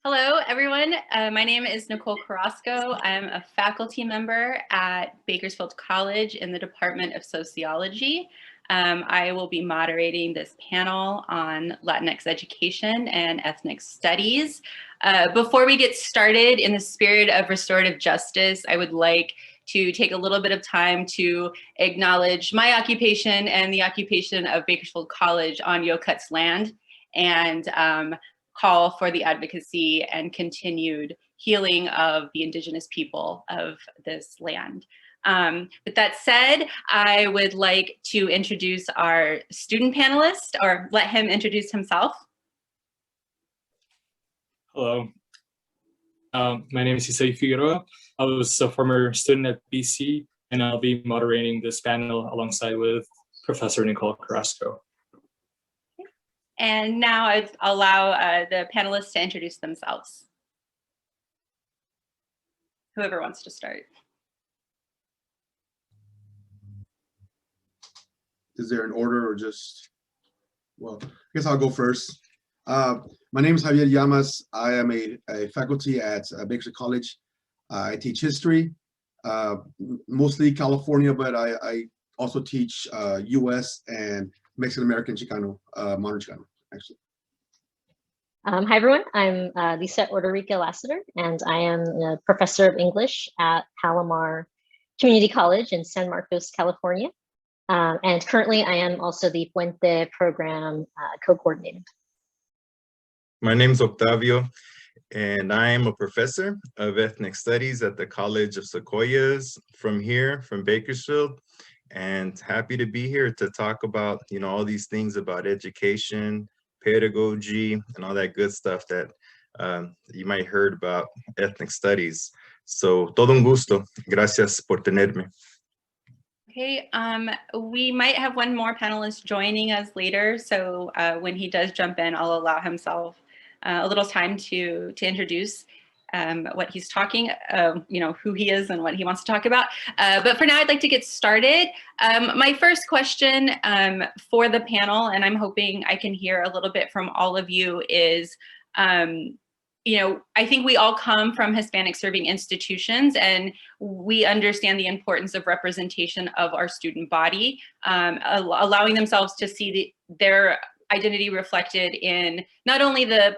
Hello, everyone. My name is Nicole Carrasco. I'm a faculty member at Bakersfield College in the Department of Sociology. I will be moderating this panel on Latinx education and ethnic studies. Before we get started, in the spirit of restorative justice, I would like to take a little bit of time to acknowledge my occupation and the occupation of Bakersfield College on Yokut's land, and call for the advocacy and continued healing of the indigenous people of this land. With that said, I would like to introduce our student panelist, or let him introduce himself. Hello, my name is Isai Figueroa. I was a former student at BC, and I'll be moderating this panel alongside with Professor Nicole Carrasco. And now I'd allow the panelists to introduce themselves. Whoever wants to start. Is there an order or just, well, I guess I'll go first. My name is Javier Llamas. I am a faculty at Bakersfield College. I teach history, mostly California, but I also teach US and Mexican-American Chicano, modern Chicano, actually. Hi, everyone. I'm Lisette Ordorica Lasater, and I am a professor of English at Palomar Community College in San Marcos, California. And currently, I am also the Puente program co-coordinator. My name is Octavio, and I am a professor of ethnic studies at the College of Sequoias from Bakersfield. And happy to be here to talk about, all these things about education, pedagogy, and all that good stuff that you might heard about ethnic studies. So, todo un gusto. Gracias por tenerme. Okay, we might have one more panelist joining us later. So when he does jump in, I'll allow himself a little time to introduce what he's talking, who he is and what he wants to talk about. But for now, I'd like to get started. My first question for the panel, and I'm hoping I can hear a little bit from all of you, is, I think we all come from Hispanic serving institutions, and we understand the importance of representation of our student body, allowing themselves to see their identity reflected in not only the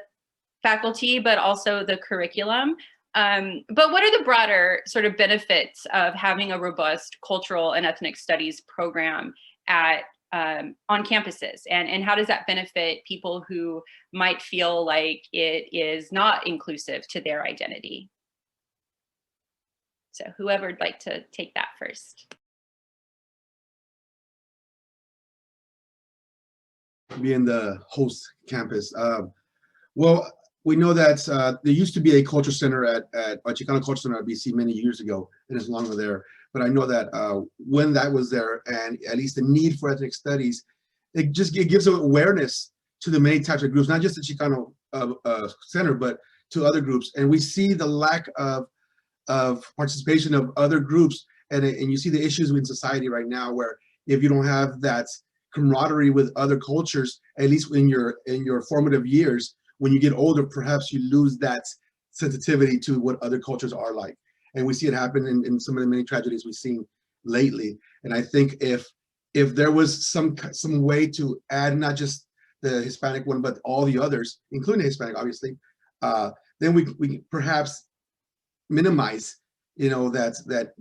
faculty, but also the curriculum. But what are the broader sort of benefits of having a robust cultural and ethnic studies program on campuses? And how does that benefit people who might feel like it is not inclusive to their identity? So whoever would like to take that first. Being the host campus. Well, we know that there used to be a culture center at a Chicano culture center at BC many years ago, and it's no longer there. But I know that when that was there, and at least the need for ethnic studies, it gives awareness to the many types of groups, not just the Chicano center, but to other groups. And we see the lack of participation of other groups, and you see the issues in society right now, where if you don't have that camaraderie with other cultures, at least in your formative years, when you get older, perhaps you lose that sensitivity to what other cultures are like. And we see it happen in some of the many tragedies we've seen lately. And I think if there was some way to add not just the Hispanic one, but all the others, including the Hispanic, obviously, then we perhaps minimize, that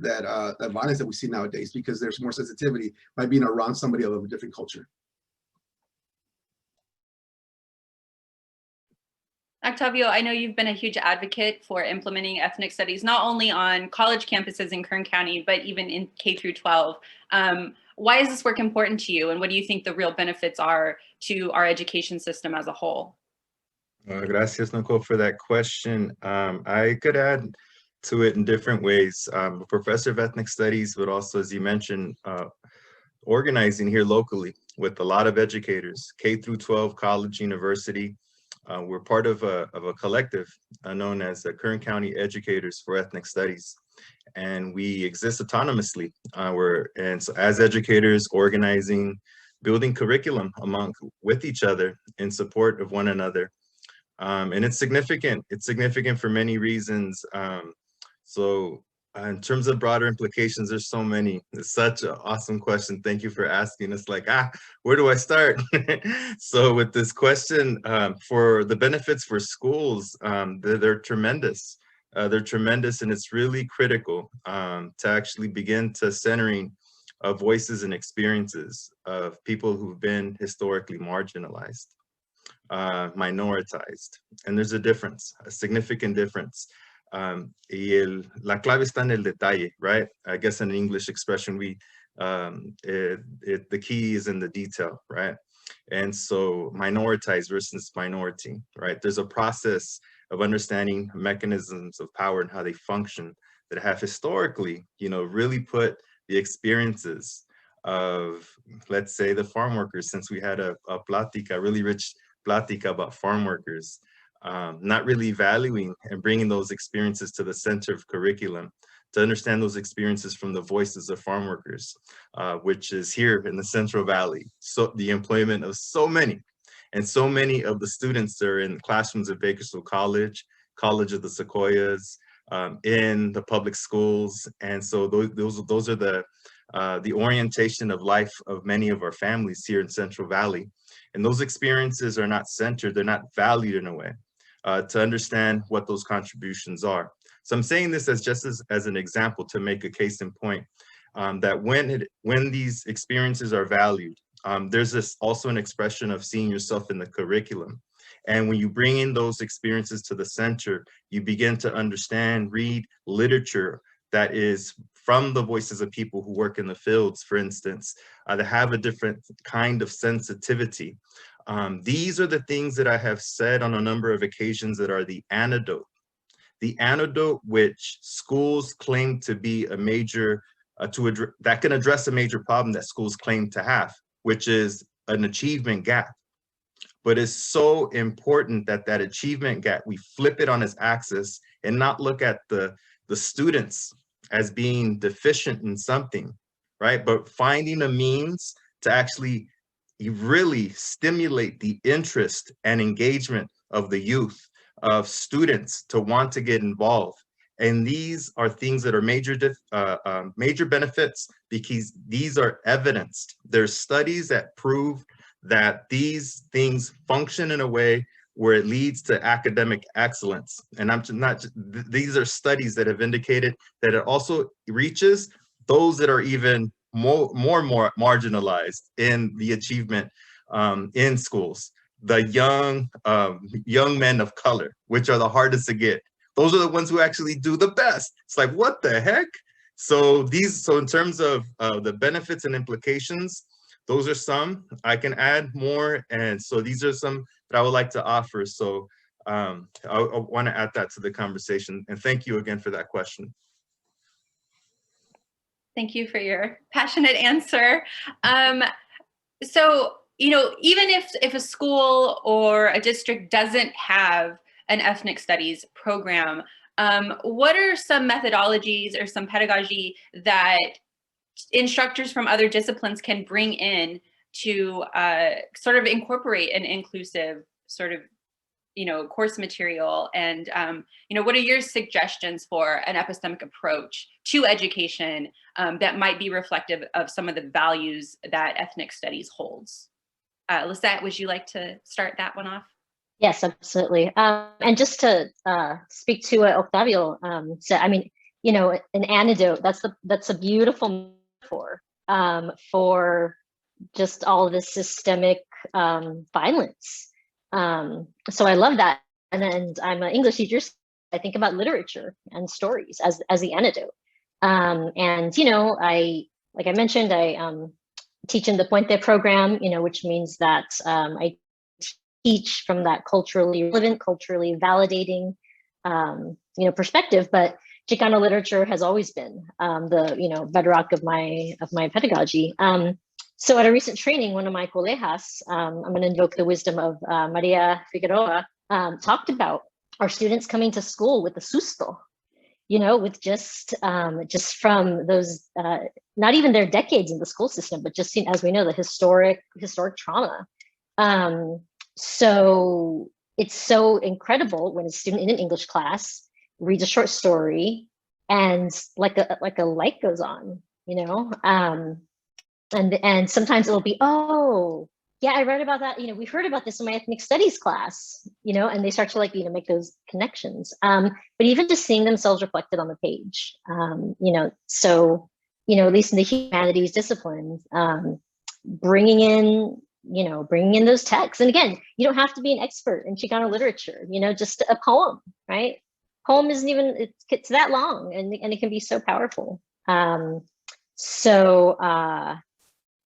violence that we see nowadays, because there's more sensitivity by being around somebody of a different culture. Octavio, I know you've been a huge advocate for implementing ethnic studies, not only on college campuses in Kern County, but even in K through 12. Why is this work important to you, and what do you think the real benefits are to our education system as a whole? Gracias, Nicole, for that question. I could add to it in different ways. I'm a professor of ethnic studies, but also, as you mentioned, organizing here locally with a lot of educators, K through 12, college, university. We're part of a collective known as the Kern County Educators for Ethnic Studies, and we exist autonomously. So as educators, organizing, building curriculum with each other in support of one another. And it's significant. It's significant for many reasons. In terms of broader implications, there's so many. It's such an awesome question. Thank you for asking. It's like, where do I start? So with this question, for the benefits for schools, they're tremendous. They're tremendous, and it's really critical to actually begin to centering voices and experiences of people who've been historically marginalized, minoritized. And there's a difference, a significant difference. La clave está en el detalle, right? I guess in an English expression, the key is in the detail, right? And so minoritized versus minority, right? There's a process of understanding mechanisms of power and how they function that have historically, really put the experiences of, let's say, the farm workers, since we had a plática, really rich plática about farm workers, not really valuing and bringing those experiences to the center of curriculum, to understand those experiences from the voices of farm workers, which is here in the Central Valley. So the employment of so many of the students that are in classrooms at Bakersfield College, College of the Sequoias, in the public schools. And so those are the orientation of life of many of our families here in Central Valley. And those experiences are not centered, they're not valued in a way to understand what those contributions are. So I'm saying this just as an example to make a case in point, that when these experiences are valued, there's also an expression of seeing yourself in the curriculum. And when you bring in those experiences to the center, you begin to understand, read literature that is from the voices of people who work in the fields, for instance, that have a different kind of sensitivity. These are the things that I have said on a number of occasions that are the antidote which schools claim to be a major, that can address a major problem that schools claim to have, which is an achievement gap. But it's so important that that achievement gap, we flip it on its axis and not look at the students as being deficient in something, right? But finding a means to actually really stimulate the interest and engagement of the youth, of students to want to get involved. And these are things that are major benefits because these are evidenced. There's studies that prove that these things function in a way where it leads to academic excellence. And these are studies that have indicated that it also reaches those that are even more marginalized in the achievement in schools. The young men of color, which are the hardest to get. Those are the ones who actually do the best. It's like, what the heck? So in terms of the benefits and implications, those are some. I can add more. And so these are some that I would like to offer. So I want to add that to the conversation. And thank you again for that question. Thank you for your passionate answer. So, even if a school or a district doesn't have an ethnic studies program, what are some methodologies or some pedagogy that instructors from other disciplines can bring in to sort of incorporate an inclusive sort of, course material? And, what are your suggestions for an epistemic approach to education that might be reflective of some of the values that ethnic studies holds? Lisette, would you like to start that one off? Yes, absolutely. And just to speak to what Octavio said, I mean, an antidote, that's a beautiful metaphor for just all of this systemic violence. So I love that. And I'm an English teacher, so I think about literature and stories as the antidote. And, like I mentioned, I teach in the Puente program, which means that I teach from that culturally relevant, culturally validating, perspective. But Chicano literature has always been the bedrock of my pedagogy. So at a recent training, one of my colegas, I'm going to invoke the wisdom of Maria Figueroa, talked about our students coming to school with a susto, with just from those, not even their decades in the school system, but just as we know, the historic trauma. So it's so incredible when a student in an English class reads a short story and like a light goes on, you know? And sometimes it'll be, oh, yeah, I read about that. You know, we heard about this in my ethnic studies class, you know, and they start to like, you know, make those connections. But even just seeing themselves reflected on the page, you know, so, you know, at least in the humanities disciplines, bringing in those texts. And again, you don't have to be an expert in Chicano literature, you know, just a poem, right? Poem isn't even, it's that long and it can be so powerful.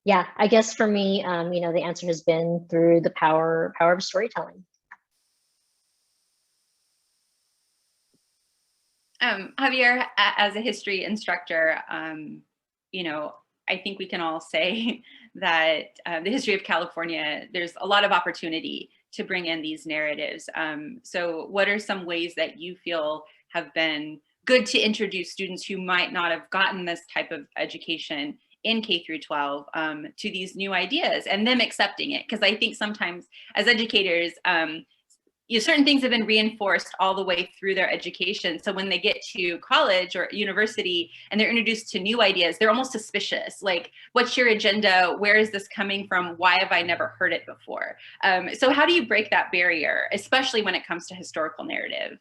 Yeah, I guess for me, you know, the answer has been through the power of storytelling. Javier, as a history instructor, you know, I think we can all say that the history of California, there's a lot of opportunity to bring in these narratives. So what are some ways that you feel have been good to introduce students who might not have gotten this type of education in K through 12 to these new ideas and them accepting it? Because I think sometimes as educators, you know, certain things have been reinforced all the way through their education. So when they get to college or university and they're introduced to new ideas, they're almost suspicious. Like, what's your agenda? Where is this coming from? Why have I never heard it before? So how do you break that barrier, especially when it comes to historical narrative?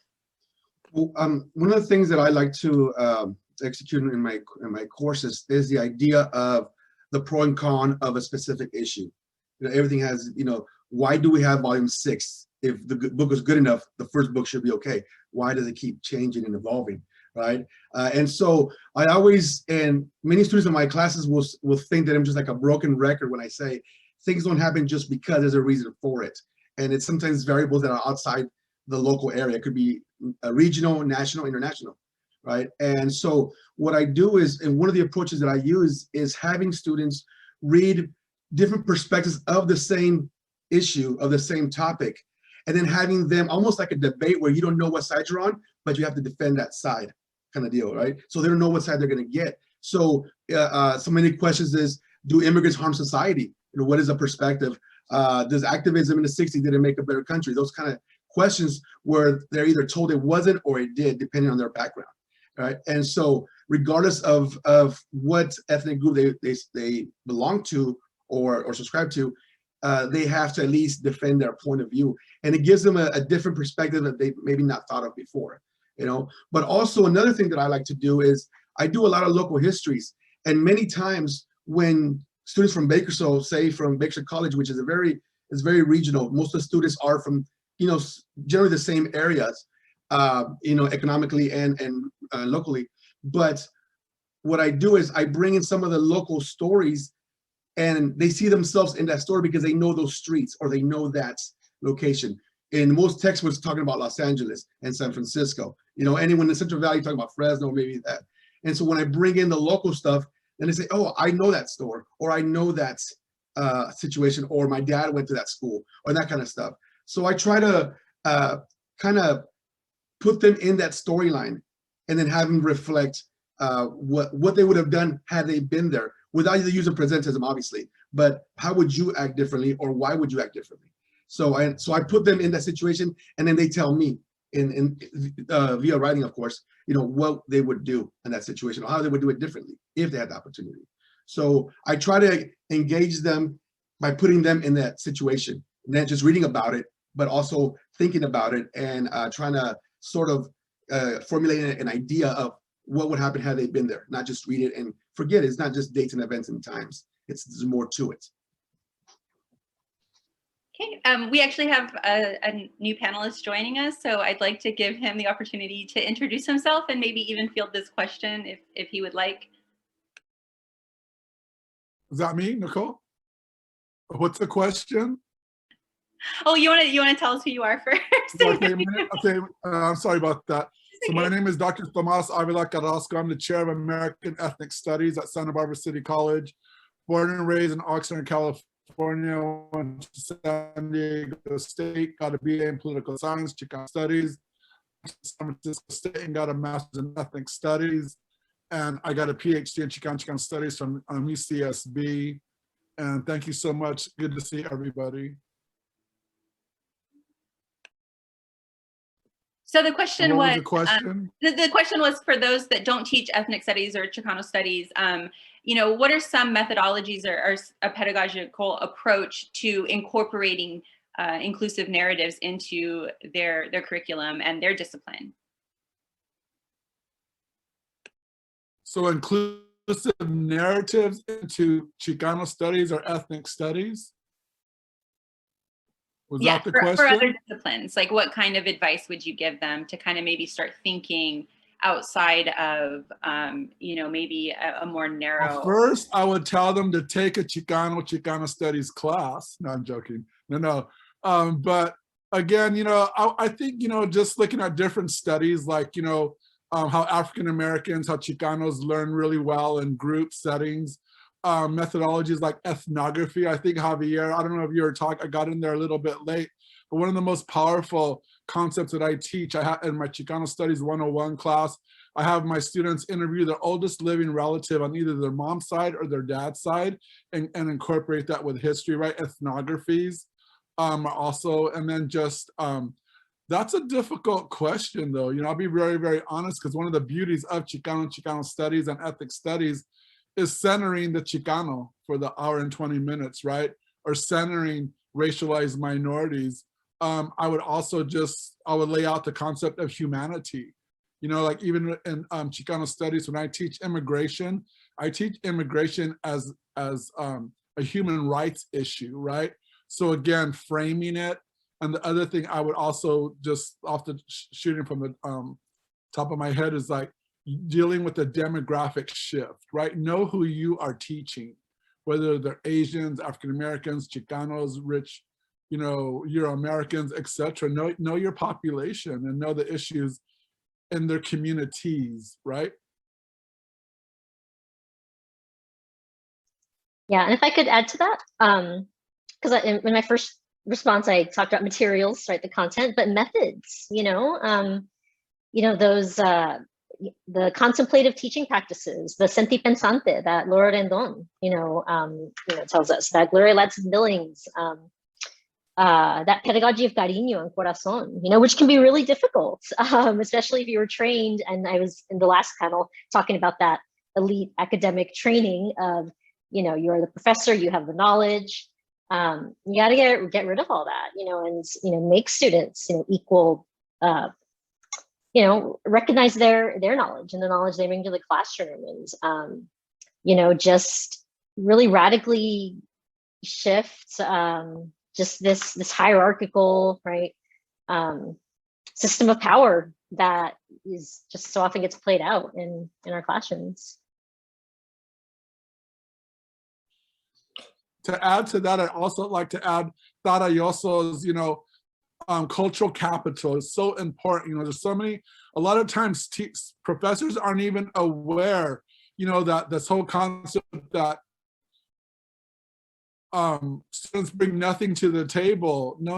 Well, one of the things that I like to execute in my courses is the idea of the pro and con of a specific issue. You know, everything has, you know, why do we have volume 6? If the book is good enough, the first book should be okay. Why does it keep changing and evolving, right? And so I always, and many students in my classes will think that I'm just like a broken record when I say things don't happen just because there's a reason for it. And it's sometimes variables that are outside the local area. It could be regional, national, international, right? And so what I do is, and one of the approaches that I use is having students read different perspectives of the same issue, of the same topic, and then having them almost like a debate where you don't know what side you're on, but you have to defend that side kind of deal, right? So they don't know what side they're going to get. So so many questions is, do immigrants harm society? You know, what is the perspective? Does activism in the 60s, did it make a better country? Those kind of questions where they're either told it wasn't or it did, depending on their background, right? And so regardless of what ethnic group they belong to or subscribe to, they have to at least defend their point of view, and it gives them a different perspective that they maybe not thought of before, you know. But also another thing that I like to do is I do a lot of local histories, and many times when students from Bakersfield, say from Bakersfield College, which is very regional, most of the students are from, you know, generally the same areas, you know, economically and locally. But what I do is I bring in some of the local stories, and they see themselves in that story because they know those streets or they know that location. In most textbooks talking about Los Angeles and San Francisco, you know, anyone in the Central Valley talking about Fresno, maybe that. And so when I bring in the local stuff, then they say, oh, I know that store, or I know that situation, or my dad went to that school, or that kind of stuff. So I try to kind of put them in that storyline and then have them reflect what they would have done had they been there, without the use of presentism, obviously, but how would you act differently, or why would you act differently? So I put them in that situation, and then they tell me via writing, of course, you know, what they would do in that situation, or how they would do it differently if they had the opportunity. So I try to engage them by putting them in that situation, not just reading about it, but also thinking about it and trying to sort of formulate an idea of what would happen had they been there, not just read it and forget it. It's not just dates and events and times. There's more to it. Okay, we actually have a new panelist joining us, so I'd like to give him the opportunity to introduce himself and maybe even field this question if he would like. Is that me, Nicole? What's the question? Oh, you want to tell us who you are first? Okay, I'm sorry about that. So my name is Dr. Tomas Avila Carrasco. I'm the chair of American Ethnic Studies at Santa Barbara City College. Born and raised in Oxnard, California, went to San Diego State, got a BA in political science, Chican studies, San Francisco State, and got a master's in ethnic studies. And I got a PhD in Chican studies from UCSB. And thank you so much. Good to see everybody. So the question What was was, the question? the question was for those that don't teach ethnic studies or Chicano studies, you know, what are some methodologies or a pedagogical approach to incorporating inclusive narratives into their curriculum and their discipline? So inclusive narratives into Chicano studies or ethnic studies? Was Yeah, that the for other question? disciplines, like what kind of advice would you give them to kind of maybe start thinking outside of, you know, maybe a more narrow? Well, first, I would tell them to take a Chicano studies class. No, I'm joking. No. But again, you know, I think, you know, just looking at different studies, like, you know, how African Americans, how Chicanos learn really well in group settings, methodologies like ethnography. I think Javier, I don't know if you were talking, I got in there a little bit late, but one of the most powerful concepts that I teach, I have in my Chicano Studies 101 class, I have my students interview their oldest living relative on either their mom's side or their dad's side and incorporate that with history, right? Ethnographies also, and then just, that's a difficult question though. You know, I'll be very, very honest, because one of the beauties of Chicano studies and ethnic studies is centering the Chicano for the hour and 20 minutes, right? Or centering racialized minorities. I would also I would lay out the concept of humanity. You know, like even in Chicano studies, when I teach immigration as a human rights issue, right? So again, framing it. And the other thing I would also just off the shooting from the top of my head is like dealing with the demographic shift, right? Know who you are teaching, whether they're Asians, African Americans, Chicanos, rich, you know, Euro-Americans, etc. Know your population and know the issues in their communities, right? Yeah, and if I could add to that, because in my first response, I talked about materials, right, the content, but methods, you know, those, the contemplative teaching practices, the senti pensante that Laura Rendon, tells us, that Gloria Ladson-Billings, that pedagogy of cariño and corazón, you know, which can be really difficult, especially if you were trained. And I was in the last panel talking about that elite academic training of, you know, you're the professor, you have the knowledge. You got to get rid of all that, you know, and, you know, make students, you know, equal, you know, recognize their knowledge and the knowledge they bring to the classroom, and, you know, just really radically shift just this hierarchical, right, system of power that is just so often gets played out in our classrooms. To add to that, I'd also like to add Tarayoso's, you know, cultural capital is so important. You know, there's so many, a lot of times professors aren't even aware, you know, that this whole concept that students bring nothing to the table. No.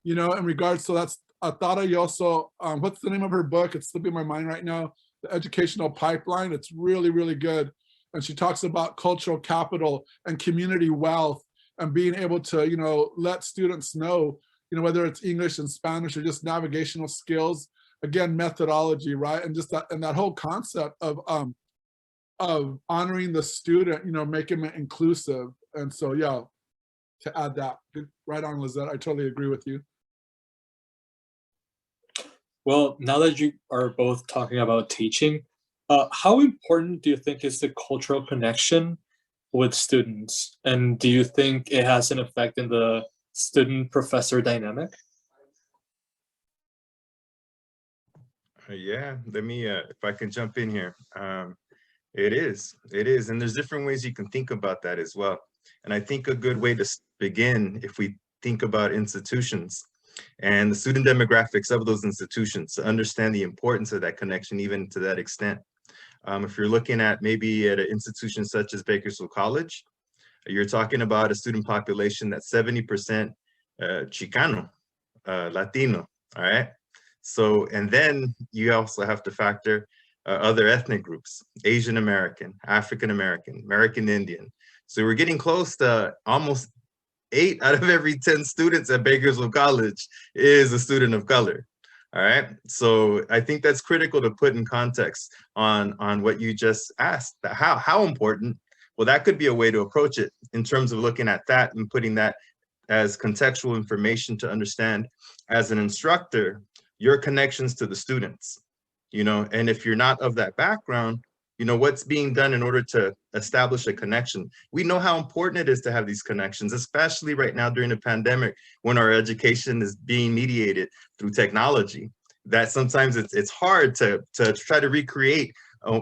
You know, in regards to that's Tarayoso, what's the name of her book? It's slipping my mind right now. The Educational Pipeline. It's really, really good. And she talks about cultural capital and community wealth and being able to, you know, let students know, you know, whether it's English and Spanish or just navigational skills, again, methodology, right? And just that, and that whole concept of honoring the student, you know, making it inclusive. And so, yeah, to add that, right on, Lisette, I totally agree with you. Well, now that you are both talking about teaching, how important do you think is the cultural connection with students? And do you think it has an effect in the student-professor dynamic? Yeah, let me, if I can jump in here. It is. And there's different ways you can think about that as well. And I think a good way to begin, if we think about institutions and the student demographics of those institutions, to understand the importance of that connection, even to that extent. If you're looking at maybe at an institution such as Bakersfield College, you're talking about a student population that's 70% Chicano, Latino, all right? So, and then you also have to factor other ethnic groups, Asian American, African American, American Indian. So we're getting close to almost 8 out of every 10 students at Bakersfield College is a student of color. All right. So I think that's critical to put in context on what you just asked. How important? Well, that could be a way to approach it in terms of looking at that and putting that as contextual information to understand as an instructor, your connections to the students, and if you're not of that background, what's being done in order to establish a connection. We know how important it is to have these connections, especially right now during the pandemic when our education is being mediated through technology, that sometimes it's hard to try to recreate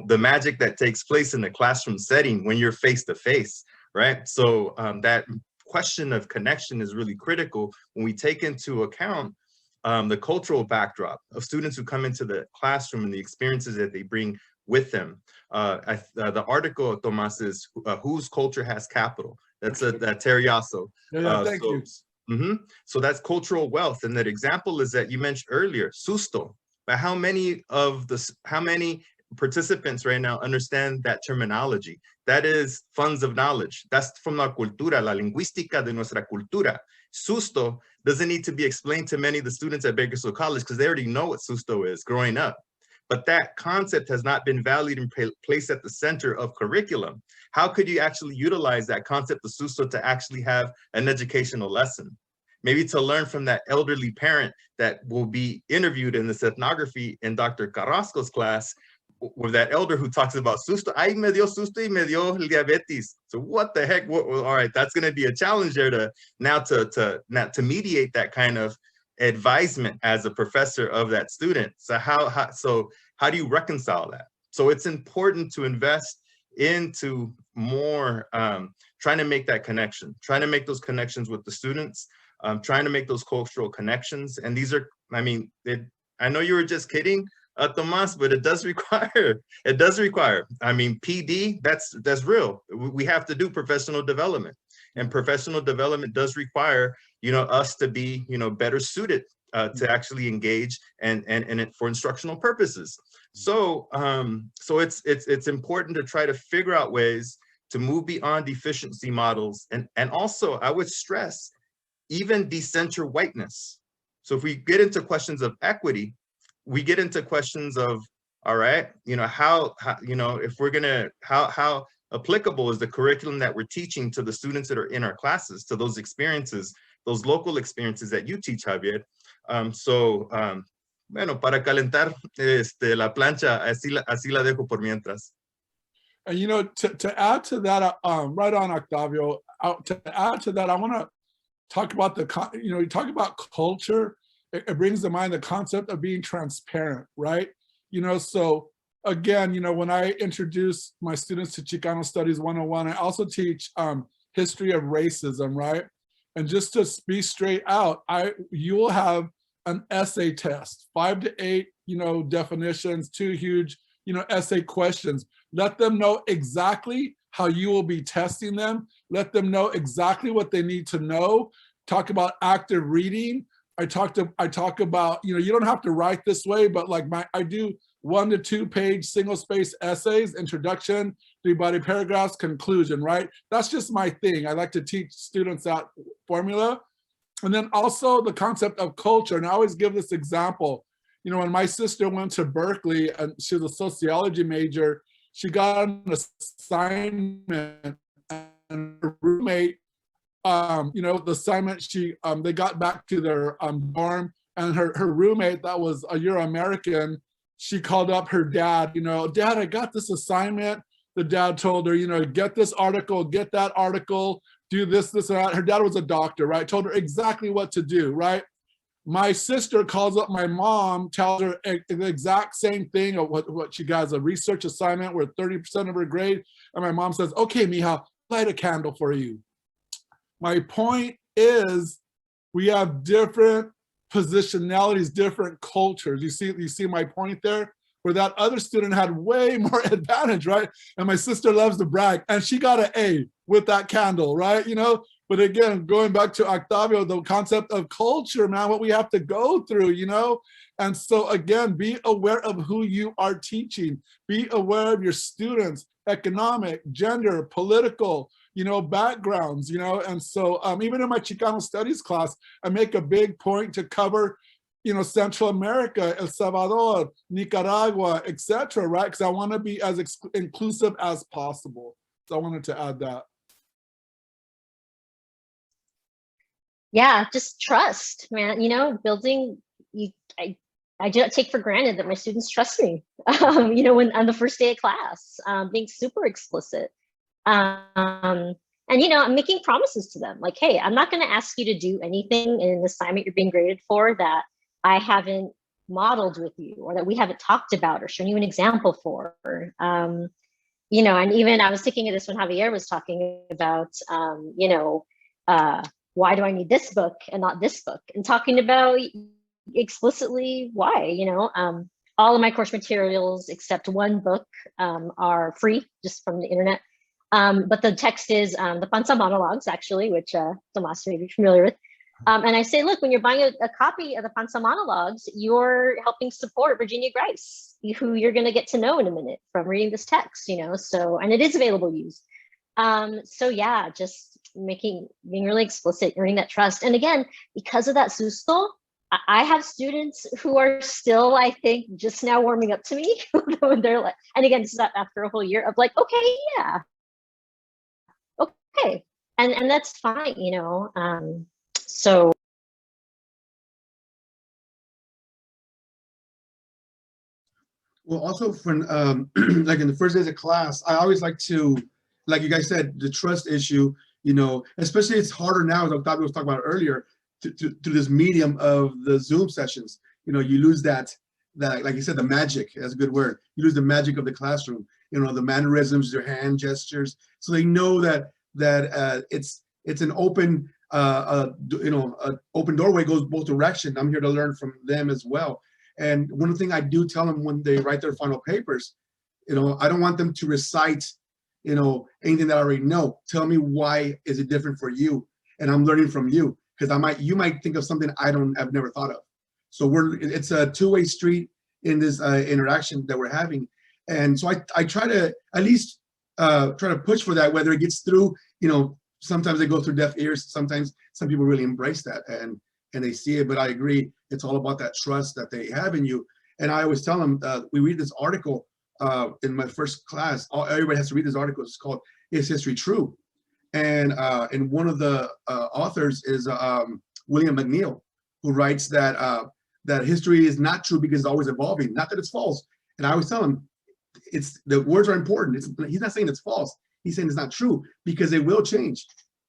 the magic that takes place in the classroom setting when you're face to face, right? So that question of connection is really critical when we take into account the cultural backdrop of students who come into the classroom and the experiences that they bring with them. The article, Tomas, is Whose Culture Has Capital? That's a Terriaso. Thank you. So that's cultural wealth. And that example is that you mentioned earlier, susto. But how many participants right now understand that terminology? That is funds of knowledge. That's from la cultura, la lingüística de nuestra cultura. Susto doesn't need to be explained to many of the students at Bakersfield College because they already know what susto is growing up. But that concept has not been valued and placed at the center of curriculum. How could you actually utilize that concept of susto to actually have an educational lesson? Maybe to learn from that elderly parent that will be interviewed in this ethnography in Dr. Carrasco's class, with that elder who talks about susto. Ay, me dio susto y me dio diabetes. So what the heck? All right, that's going to be a challenge there to mediate that kind of advisement as a professor of that student. So how do you reconcile that? So it's important to invest into more trying to make that connection, trying to make those connections with the students, trying to make those cultural connections. And these are, I know you were just kidding, Tomas, but it does require, I mean, PD, that's real. We have to do professional development, and professional development does require, us to be, better suited to actually engage and for instructional purposes. So, it's important to try to figure out ways to move beyond efficiency models. And also I would stress even decenter whiteness. So if we get into questions of equity, we get into questions of, all right, how if we're gonna, how applicable is the curriculum that we're teaching to the students that are in our classes, to those experiences, those local experiences that you teach, Javier. Bueno, para calentar la plancha, así la dejo por mientras. And to add to that, right on, Octavio, to add to that, I want to talk about you talk about culture. It brings to mind the concept of being transparent, right? So again, when I introduce my students to Chicano Studies 101, I also teach history of racism, right? And just to be straight out, you will have an essay test, 5 to 8, definitions, 2 huge, essay questions. Let them know exactly how you will be testing them. Let them know exactly what they need to know. Talk about active reading. I talk about, you don't have to write this way, but I do 1 to 2 page single space essays, introduction, 3 body paragraphs, conclusion, right? That's just my thing. I like to teach students that formula. And then also the concept of culture. And I always give this example. When my sister went to Berkeley and she was a sociology major, she got an assignment and her roommate, the assignment, they got back to their dorm, and her roommate that was a Euro-American, she called up her dad, Dad, I got this assignment. The dad told her, get this article, get that article, do this, and that. Her dad was a doctor, right? Told her exactly what to do, right? My sister calls up my mom, tells her the exact same thing of what she got as a research assignment with 30% of her grade. And my mom says, okay, mija, light a candle for you. My point is we have different positionalities, different cultures. You see my point there? Where that other student had way more advantage, right? And my sister loves to brag, and she got an A with that candle, right? But again, going back to Octavio, the concept of culture, man, what we have to go through, And so again, be aware of who you are teaching. Be aware of your students, economic, gender, political, backgrounds, And so even in my Chicano Studies class, I make a big point to cover Central America, El Salvador, Nicaragua, etc., right? Because I want to be as inclusive as possible. So I wanted to add that. Yeah, just trust, man. Building, I do not take for granted that my students trust me. When on the first day of class, being super explicit. And I'm making promises to them, like, hey, I'm not going to ask you to do anything in an assignment you're being graded for that I haven't modeled with you, or that we haven't talked about or shown you an example for. And even I was thinking of this when Javier was talking about, why do I need this book and not this book? And talking about explicitly why, all of my course materials except one book are free just from the internet. But the text is the Panza monologues, actually, which Tomas may be familiar with. And I say, look, when you're buying a copy of the Panza monologues, you're helping support Virginia Grice, who you're going to get to know in a minute from reading this text, so, and it is available used. So yeah, just being really explicit, earning that trust. And again, because of that susto, I have students who are still, I think, just now warming up to me when they're like, and again, this is after a whole year of like, okay, yeah, okay, and that's fine, so. Well, also when like in the first days of class, I always like to, like you guys said, the trust issue, especially it's harder now, as Octavio was talking about earlier, to this medium of the Zoom sessions. You lose that, like you said, the magic, that's a good word. You lose the magic of the classroom, the mannerisms, your hand gestures. So they know that it's an open, an open doorway, goes both directions. I'm here to learn from them as well. And one thing I do tell them when they write their final papers, I don't want them to recite, anything that I already know. Tell me why is it different for you, and I'm learning from you, because you might think of something I've never thought of. So it's a two-way street in this interaction that we're having, and so I try to at least try to push for that. Whether it gets through, sometimes they go through deaf ears. Sometimes some people really embrace that and they see it. But I agree, it's all about that trust that they have in you. And I always tell them, we read this article in my first class. Everybody has to read this article. It's called "Is History True?" And one of the authors is William McNeill, who writes that that history is not true because it's always evolving, not that it's false. And I always tell him, the words are important. He's not saying it's false. He's saying it's not true because it will change.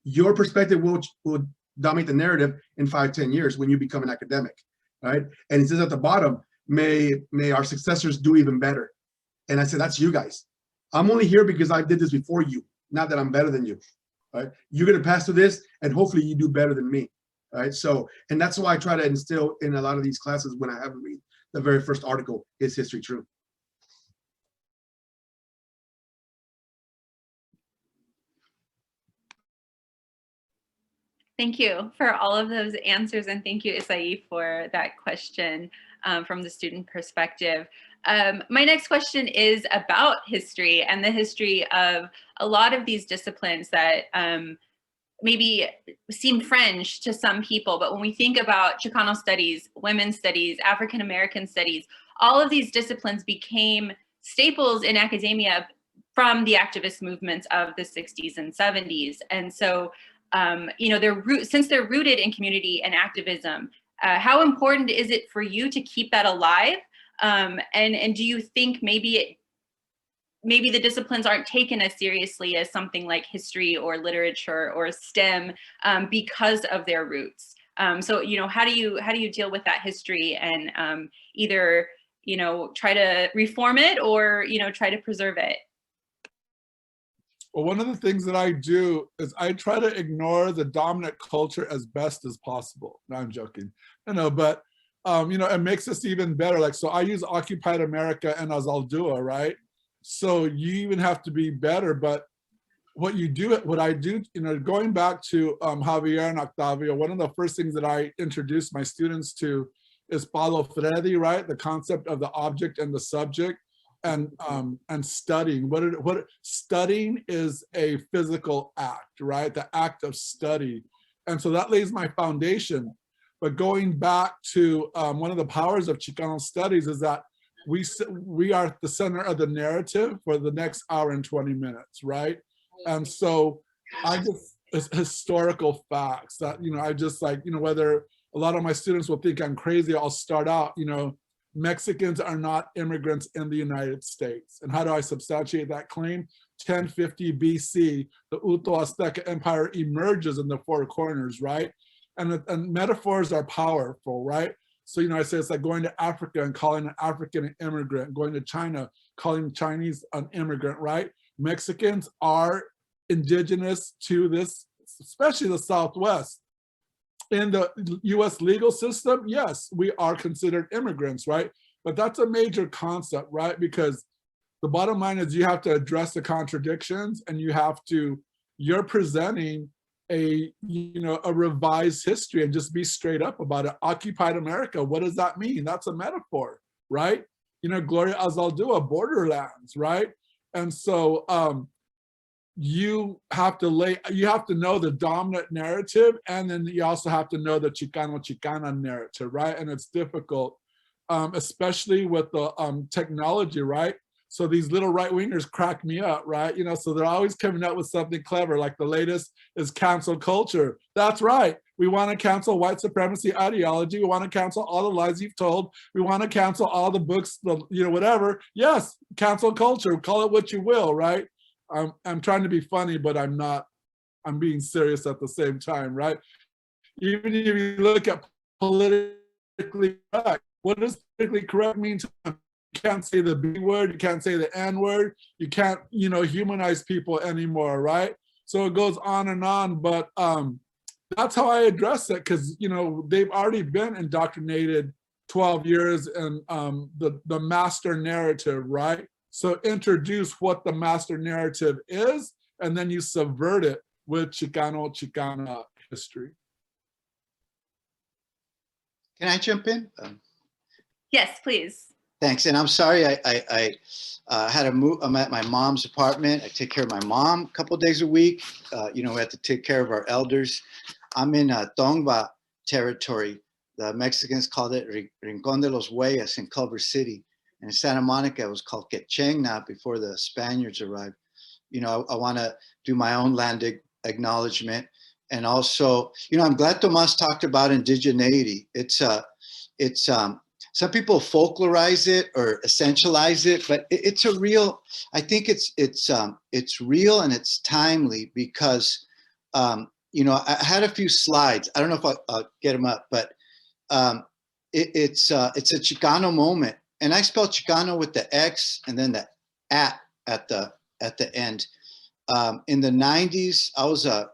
Your perspective will dominate the narrative in 5-10 years when you become an academic, right? And he says at the bottom, may our successors do even better. And I said, that's you guys. I'm only here because I did this before you, not that I'm better than you, right? You're gonna pass through this and hopefully you do better than me, right? So, and that's why I try to instill in a lot of these classes when I have them read the very first article, Is History True? Thank you for all of those answers, and thank you, Isai, for that question from the student perspective. My next question is about history and the history of a lot of these disciplines that maybe seem fringe to some people, but when we think about Chicano studies, women's studies, African American studies, all of these disciplines became staples in academia from the activist movements of the 60s and 70s. And so, since they're rooted in community and activism, how important is it for you to keep that alive? And do you think maybe the disciplines aren't taken as seriously as something like history or literature or STEM because of their roots? So, how do you deal with that history and either, try to reform it or, try to preserve it? Well, one of the things that I do is I try to ignore the dominant culture as best as possible. No, I'm joking. But it makes us even better. Like, so I use Occupied America and Azaldúa, right? So you even have to be better. But what I do, going back to Javier and Octavio, one of the first things that I introduce my students to is Paulo Freire, right? The concept of the object and the subject. And studying. Studying is a physical act, right? The act of study. And so that lays my foundation. But going back to one of the powers of Chicano studies is that we are at the center of the narrative for the next hour and 20 minutes, right? And so I just, it's historical facts that, I just like, whether a lot of my students will think I'm crazy, I'll start out, Mexicans are not immigrants in the United States. And how do I substantiate that claim? 1050 BC, the Uto Azteca Empire emerges in the four corners, right? And metaphors are powerful, right? So, I say it's like going to Africa and calling an African an immigrant, going to China, calling Chinese an immigrant, right? Mexicans are indigenous to this, especially the Southwest. In the US legal system, yes, we are considered immigrants, right? But that's a major concept, right? Because the bottom line is you have to address the contradictions, and you're presenting a revised history, and just be straight up about it. Occupied America, what does that mean? That's a metaphor, right? Gloria Azaldúa, borderlands, right? And so you have to know the dominant narrative, and then you also have to know the Chicano-Chicana narrative, right? And it's difficult, especially with the technology, right? So these little right-wingers crack me up, right? So they're always coming up with something clever, like the latest is cancel culture. That's right. We want to cancel white supremacy ideology. We want to cancel all the lies you've told. We want to cancel all the books, whatever. Yes, cancel culture, call it what you will, right? I'm trying to be funny, but I'm not. I'm being serious at the same time, right? Even if you look at politically correct, what does politically correct mean to them? You can't say the B word, you can't say the N word, you can't, humanize people anymore, right? So it goes on and on, but that's how I address it, because, they've already been indoctrinated 12 years in the master narrative, right? So introduce what the master narrative is, and then you subvert it with Chicano-Chicana history. Can I jump in? Yes, please. Thanks, and I'm sorry I had to move. I'm at my mom's apartment. I take care of my mom a couple of days a week. We have to take care of our elders. I'm in Tongva territory. The Mexicans called it Rincón de los Huellas in Culver City. And in Santa Monica, it was called Quechengna before the Spaniards arrived. I want to do my own land acknowledgement. And also, I'm glad Tomas talked about indigeneity. It's some people folklorize it or essentialize it, but it's a real, I think it's real, and it's timely, because, I had a few slides. I don't know if I'll get them up, but it's a Chicano moment. And I spell Chicano with the X and then the at the end. In the 90s, I was a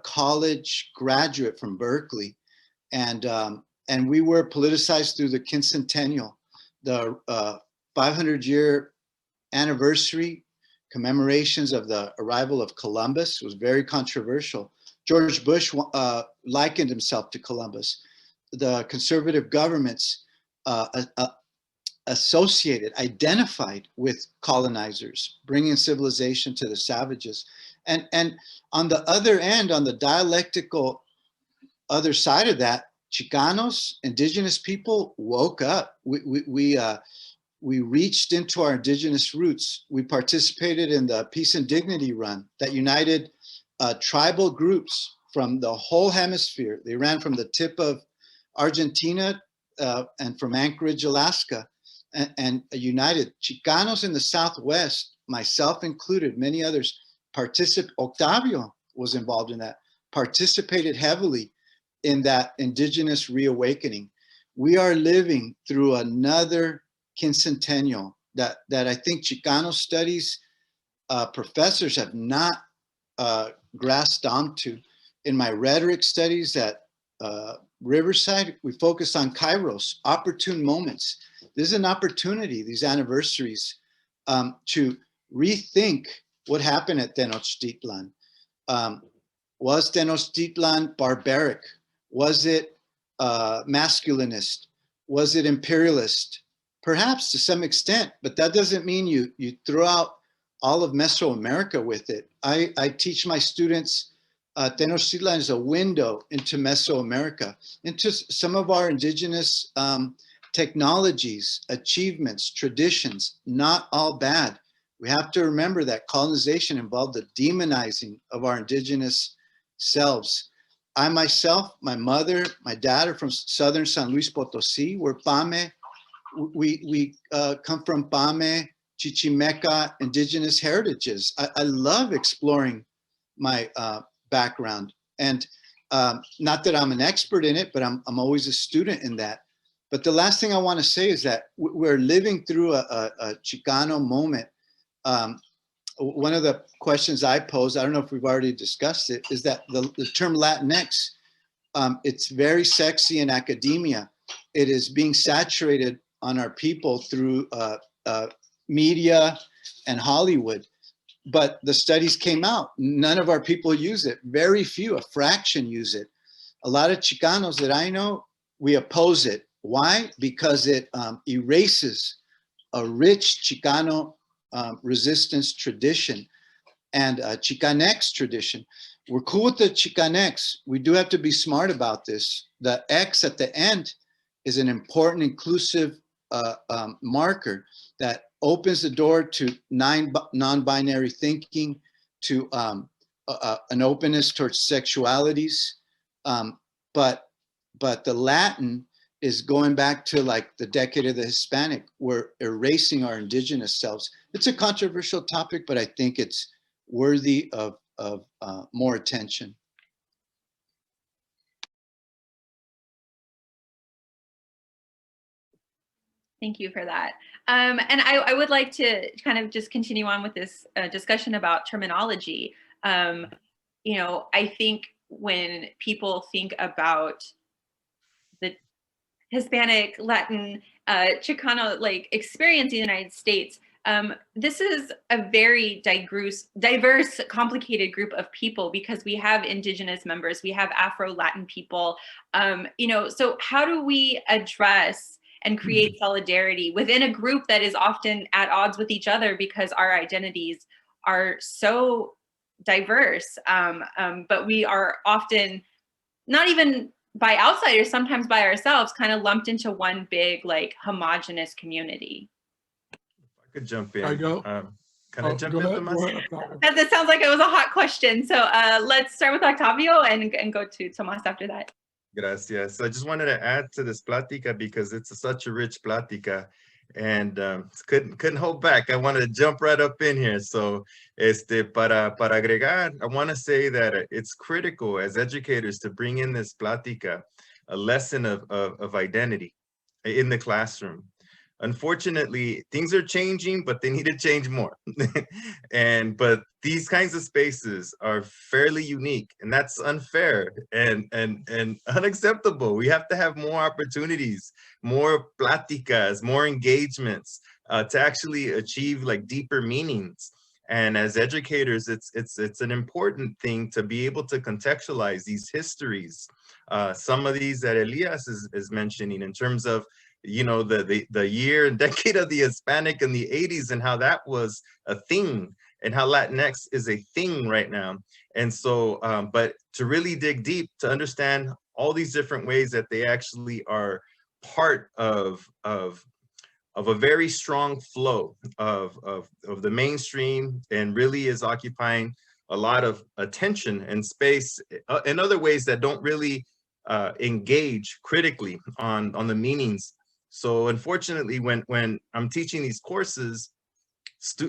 college graduate from Berkeley, and we were politicized through the quincentennial, the 500-year anniversary commemorations of the arrival of Columbus was very controversial. George Bush likened himself to Columbus. The conservative governments identified with colonizers, bringing civilization to the savages. And on the other end, on the dialectical other side of that, Chicanos, indigenous people, woke up. We reached into our indigenous roots. We participated in the Peace and Dignity Run that united tribal groups from the whole hemisphere. They ran from the tip of Argentina and from Anchorage, Alaska, and united. Chicanos in the Southwest, myself included, many others, Octavio was involved in that, participated heavily in that indigenous reawakening. We are living through another quincentennial that I think Chicano studies professors have not grasped onto. In my rhetoric studies at Riverside, we focus on kairos, opportune moments. This is an opportunity, these anniversaries, to rethink what happened at Tenochtitlan. Was Tenochtitlan barbaric? Was it masculinist? Was it imperialist? Perhaps to some extent, but that doesn't mean you throw out all of Mesoamerica with it. I teach my students Tenochtitlan is a window into Mesoamerica, into some of our indigenous technologies, achievements, traditions, not all bad. We have to remember that colonization involved the demonizing of our indigenous selves. I myself, my mother, my dad are from southern San Luis Potosí. We're Pame. We come from Pame, Chichimeca, indigenous heritages. I love exploring my background, and not that I'm an expert in it, but I'm always a student in that. But the last thing I want to say is that we're living through a Chicano moment. One of the questions I pose, I don't know if we've already discussed it, is that the term Latinx, it's very sexy in academia. It is being saturated on our people through media and Hollywood. But the studies came out, none of our people use it. Very few, a fraction use it. A lot of Chicanos that I know, we oppose it. Why? Because it erases a rich Chicano resistance tradition and a Chicanx tradition. We're cool with the Chicanx. We do have to be smart about this. The X at the end is an important inclusive marker that opens the door to non-binary thinking, to an openness towards sexualities. But the Latin is going back to like the decade of the Hispanic. We're erasing our indigenous selves. It's a controversial topic, but I think it's worthy of more attention. Thank you for that. And I would like to kind of just continue on with this discussion about terminology. You know, I think when people think about the Hispanic, Latin, Chicano like experience in the United States, this is a very diverse, complicated group of people because we have indigenous members, we have Afro-Latin people, you know, so how do we address and create solidarity within a group that is often at odds with each other because our identities are so diverse, but we are often not even by outsiders, sometimes by ourselves, kind of lumped into one big like homogenous community. I could jump in. I go. Can I jump in? That sounds like it was a hot question. So let's start with Octavio and go to Tomas after that. Gracias. I just wanted to add to this plática because it's such a rich plática, and couldn't hold back. I wanted to jump right up in here. So, para agregar, I want to say that it's critical as educators to bring in this plática, a lesson of identity in the classroom. Unfortunately, things are changing, but they need to change more. But these kinds of spaces are fairly unique, and that's unfair and unacceptable. We have to have more opportunities, more pláticas, more engagements to actually achieve like deeper meanings. And as educators, it's an important thing to be able to contextualize these histories. Some of these that Elias is mentioning in terms of, you know, the year and decade of the Hispanic in the 80s and how that was a thing and how Latinx is a thing right now. And so, but to really dig deep, to understand all these different ways that they actually are part of a very strong flow of the mainstream and really is occupying a lot of attention and space in other ways that don't really engage critically on the meanings. So unfortunately, when I'm teaching these courses,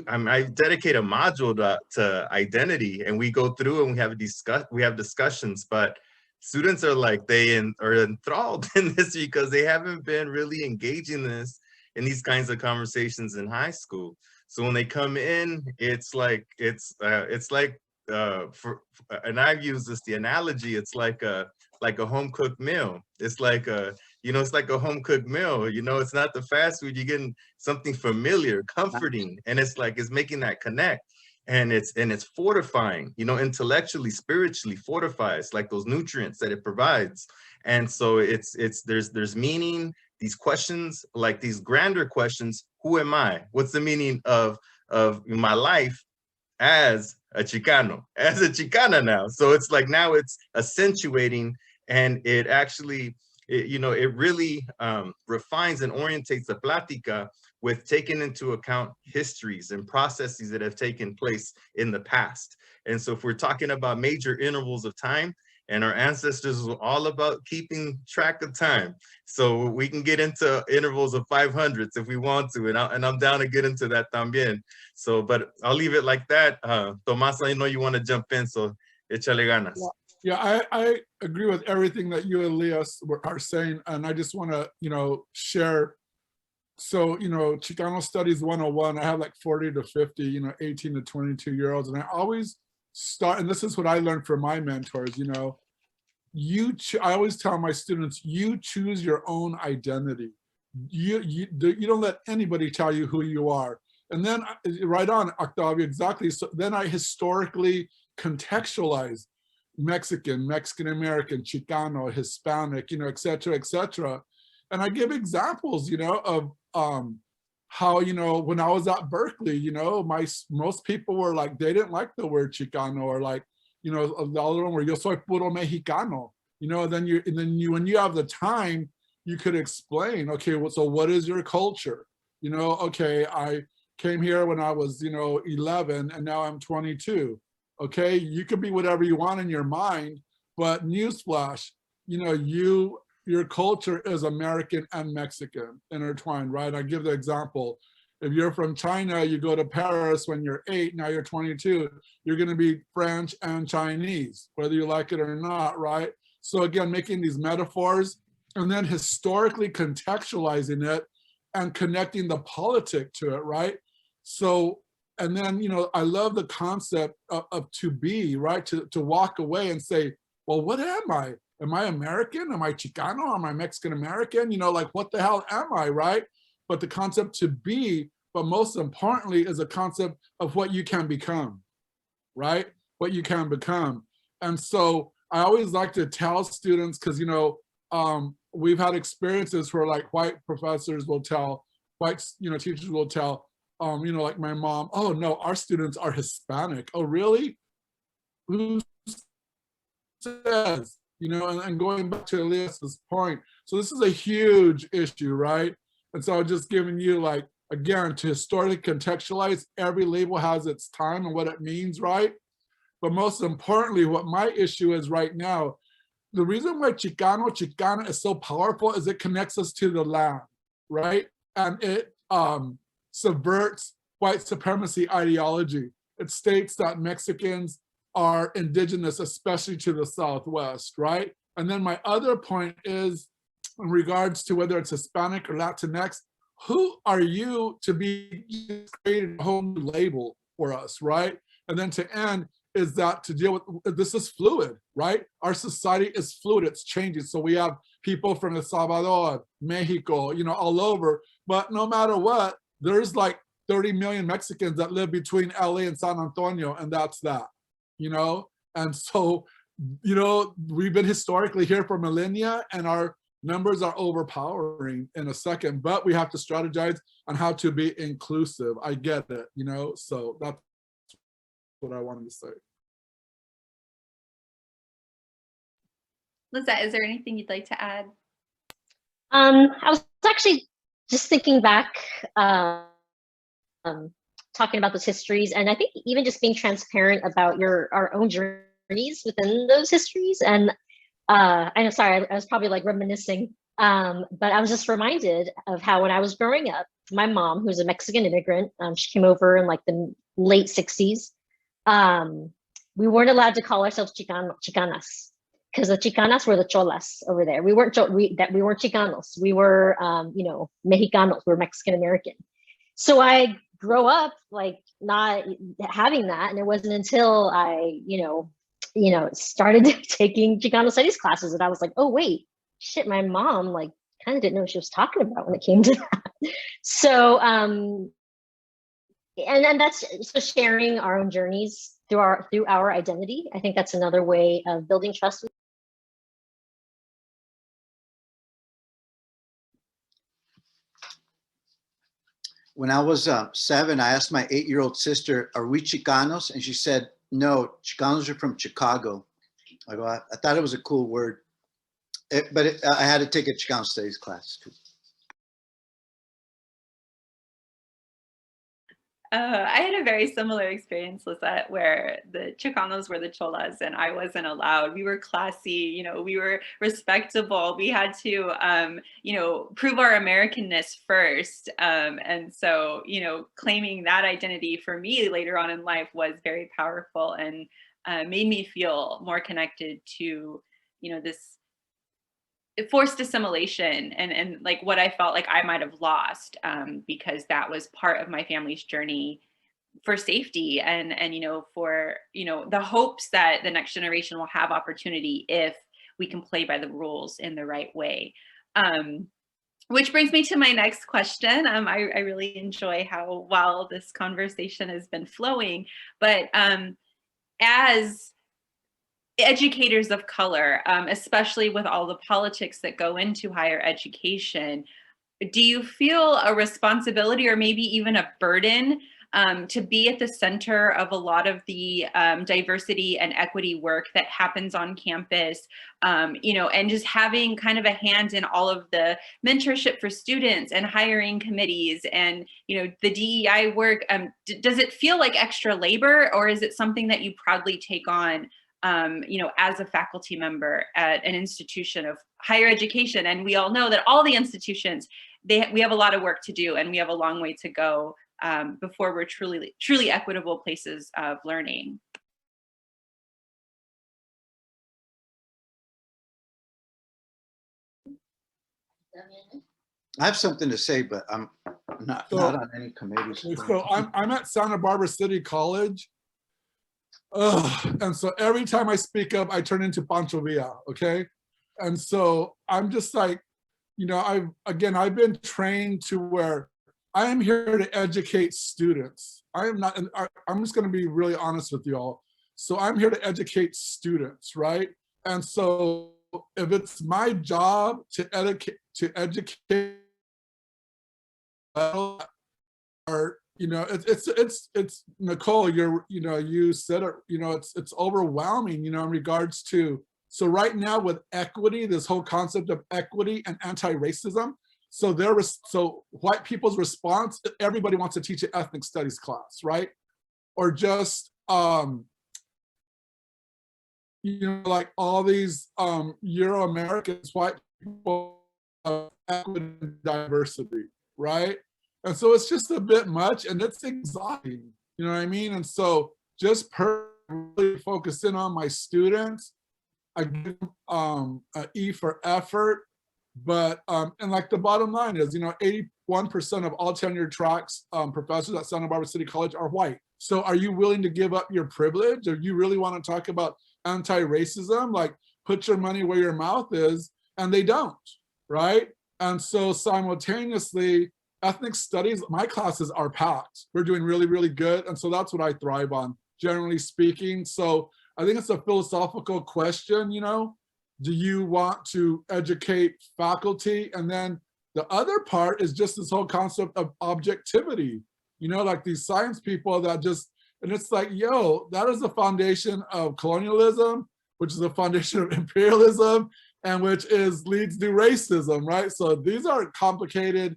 I dedicate a module to identity, and we go through and we have discussions, but students are like, are enthralled in this because they haven't been really engaging this in these kinds of conversations in high school. So when they come in, it's like, and I've used the analogy, it's like a home cooked meal. It's like it's like a home cooked meal. You know, it's not the fast food. You're getting something familiar, comforting, and it's making that connect, and it's fortifying. You know, intellectually, spiritually fortifies, like those nutrients that it provides. And so there's meaning. These questions, like these grander questions: who am I? What's the meaning of my life as a Chicano, as a Chicana now. So it's like now it's accentuating, and it actually, it really refines and orientates the plática with taking into account histories and processes that have taken place in the past. And so if we're talking about major intervals of time, and our ancestors were all about keeping track of time. So we can get into intervals of 500s if we want to, and I'm down to get into that también. So, but I'll leave it like that. Tomás, I know you want to jump in, so échale ganas. Yeah, I agree with everything that you and Elias are saying, and I just want to, share. So, Chicano Studies 101, I have like 40 to 50, 18 to 22-year-olds, and I always start, and this is what I learned from my mentors, I always tell my students, you choose your own identity. You don't let anybody tell you who you are. And then right on, Octavio, exactly. So then I historically contextualize Mexican, Mexican-American, Chicano, Hispanic, et cetera, et cetera. And I give examples, of how, when I was at Berkeley, most people were like, they didn't like the word Chicano, or like, the other one where yo soy puro Mexicano, then when you have the time, you could explain, okay, well, so what is your culture? Okay, I came here when I was, 11 and now I'm 22. Okay, you could be whatever you want in your mind, but newsflash, your culture is American and Mexican intertwined, right? I give the example. If you're from China, you go to Paris when you're 8, now you're 22, you're gonna be French and Chinese, whether you like it or not, right? So again, making these metaphors and then historically contextualizing it and connecting the politic to it, right? So, and then, I love the concept of to be, right? To walk away and say, well, what am I? Am I American? Am I Chicano? Am I Mexican-American? Like, what the hell am I, right? But the concept to be, but most importantly, is a concept of what you can become, right? What you can become. And so I always like to tell students, because, we've had experiences where like white professors will tell, white, teachers will tell, like my mom, oh no, our students are Hispanic. Oh, really? Who says? And going back to Elias's point, so this is a huge issue, right? And so I'm just giving you, like, again, to historically contextualize, every label has its time and what it means, right? But most importantly, what my issue is right now, the reason why Chicana is so powerful is it connects us to the land, right? And it subverts white supremacy ideology. It states that Mexicans are indigenous, especially to the Southwest, right? And then my other point is, in regards to whether it's Hispanic or Latinx, who are you to be creating a whole new label for us, right? And then to end is that to deal with, this is fluid, right? Our society is fluid, it's changing. So we have people from El Salvador, Mexico, all over, but no matter what, there's like 30 million Mexicans that live between LA and San Antonio, and that's that, And so, we've been historically here for millennia, and our numbers are overpowering in a second, but we have to strategize on how to be inclusive. I get it, so that's what I wanted to say. Lisette, is there anything you'd like to add? I was actually just thinking back, talking about those histories, and I think even just being transparent about our own journeys within those histories. And I know, sorry, I was probably like reminiscing, but I was just reminded of how when I was growing up, my mom, who's a Mexican immigrant, she came over in like the late 60s. We weren't allowed to call ourselves Chicanas, because the Chicanas were the cholas over there. We weren't Chicanos. We were, Mexicanos. We were Mexican American. So I grow up like not having that, and it wasn't until I, started taking Chicano studies classes that I was like, oh wait, shit, my mom like kind of didn't know what she was talking about when it came to that. So, and that's so sharing our own journeys through our identity. I think that's another way of building trust. When I was 7, I asked my 8-year-old sister, are we Chicanos? And she said, No, Chicanos are from Chicago. I thought it was a cool word, I had to take a Chicano studies class too. I had a very similar experience, Lisette, where the Chicanos were the cholas and I wasn't allowed. We were classy, you know, we were respectable. We had to, you know, prove our Americanness first. And so, you know, claiming that identity for me later on in life was very powerful and made me feel more connected to, you know, this forced assimilation and like what I felt like I might have lost because that was part of my family's journey for safety and you know for you know the hopes that the next generation will have opportunity if we can play by the rules in the right way. Which brings me to my next question. I really enjoy how well this conversation has been flowing, but as educators of color, especially with all the politics that go into higher education, do you feel a responsibility or maybe even a burden to be at the center of a lot of the diversity and equity work that happens on campus, you know, and just having kind of a hand in all of the mentorship for students and hiring committees and, you know, the DEI work? Does it feel like extra labor, or is it something that you proudly take on, you know, as a faculty member at an institution of higher education? And we all know that all the institutions, we have a lot of work to do and we have a long way to go before we're truly equitable places of learning. I have something to say, but I'm not on any committees. So I'm at Santa Barbara City College. And so every time I speak up, I turn into Pancho Villa, okay? And so I'm just like, you know, I've been trained to where I am here to educate students. I am not, and I'm just gonna be really honest with you all. So I'm here to educate students, right? And so if it's my job to educate, or, you know, it's Nicole, you said it, you know, it's overwhelming, you know, in regards to, so right now with equity, this whole concept of equity and anti-racism, so white people's response, everybody wants to teach an ethnic studies class, right? Or just, you know, like all these Euro-Americans, white people, equity and diversity, right? And so it's just a bit much and it's exhausting, you know what I mean? And so just really focus in on my students. I give them an E for effort, but, and like the bottom line is, you know, 81% of all tenure tracks professors at Santa Barbara City College are white. So are you willing to give up your privilege? Or you really want to talk about anti-racism? Like put your money where your mouth is, and they don't, right? And so simultaneously, ethnic studies, my classes are packed. We're doing really, really good. And so that's what I thrive on, generally speaking. So I think it's a philosophical question, you know, do you want to educate faculty? And then the other part is just this whole concept of objectivity, you know, like these science people that just, and it's like, yo, that is the foundation of colonialism, which is the foundation of imperialism, and which leads to racism, right? So these are complicated,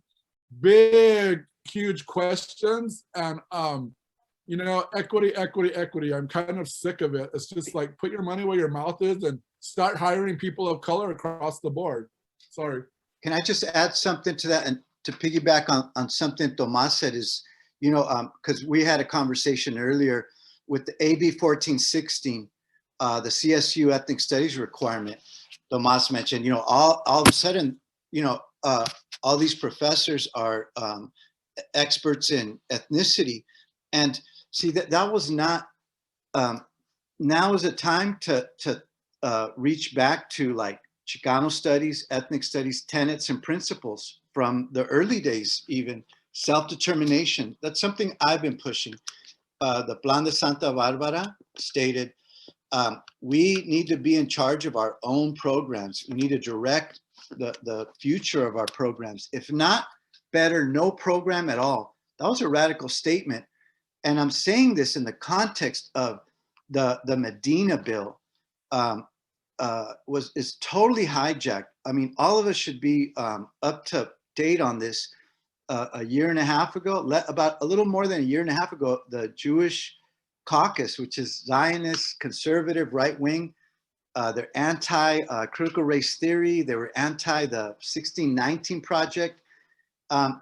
big, huge questions. And, you know, equity. I'm kind of sick of it. It's just like, put your money where your mouth is and start hiring people of color across the board. Sorry. Can I just add something to that and to piggyback on something Tomas said is, you know, because we had a conversation earlier with the AB 1416, the CSU ethnic studies requirement. Tomas mentioned, you know, all of a sudden, you know, all these professors are experts in ethnicity. And see, that was not, now is a time to reach back to like Chicano studies, ethnic studies, tenets and principles from the early days, even self-determination. That's something I've been pushing. The Plan de Santa Barbara stated, we need to be in charge of our own programs. We need to direct the future of our programs. If not, better no program at all. That was a radical statement. And I'm saying this in the context of the Medina bill is totally hijacked. I mean, all of us should be up to date on this. A year and a half ago, about a little more than a year and a half ago, the Jewish caucus, which is Zionist, conservative, right wing, they're anti critical race theory. They were anti the 1619 Project.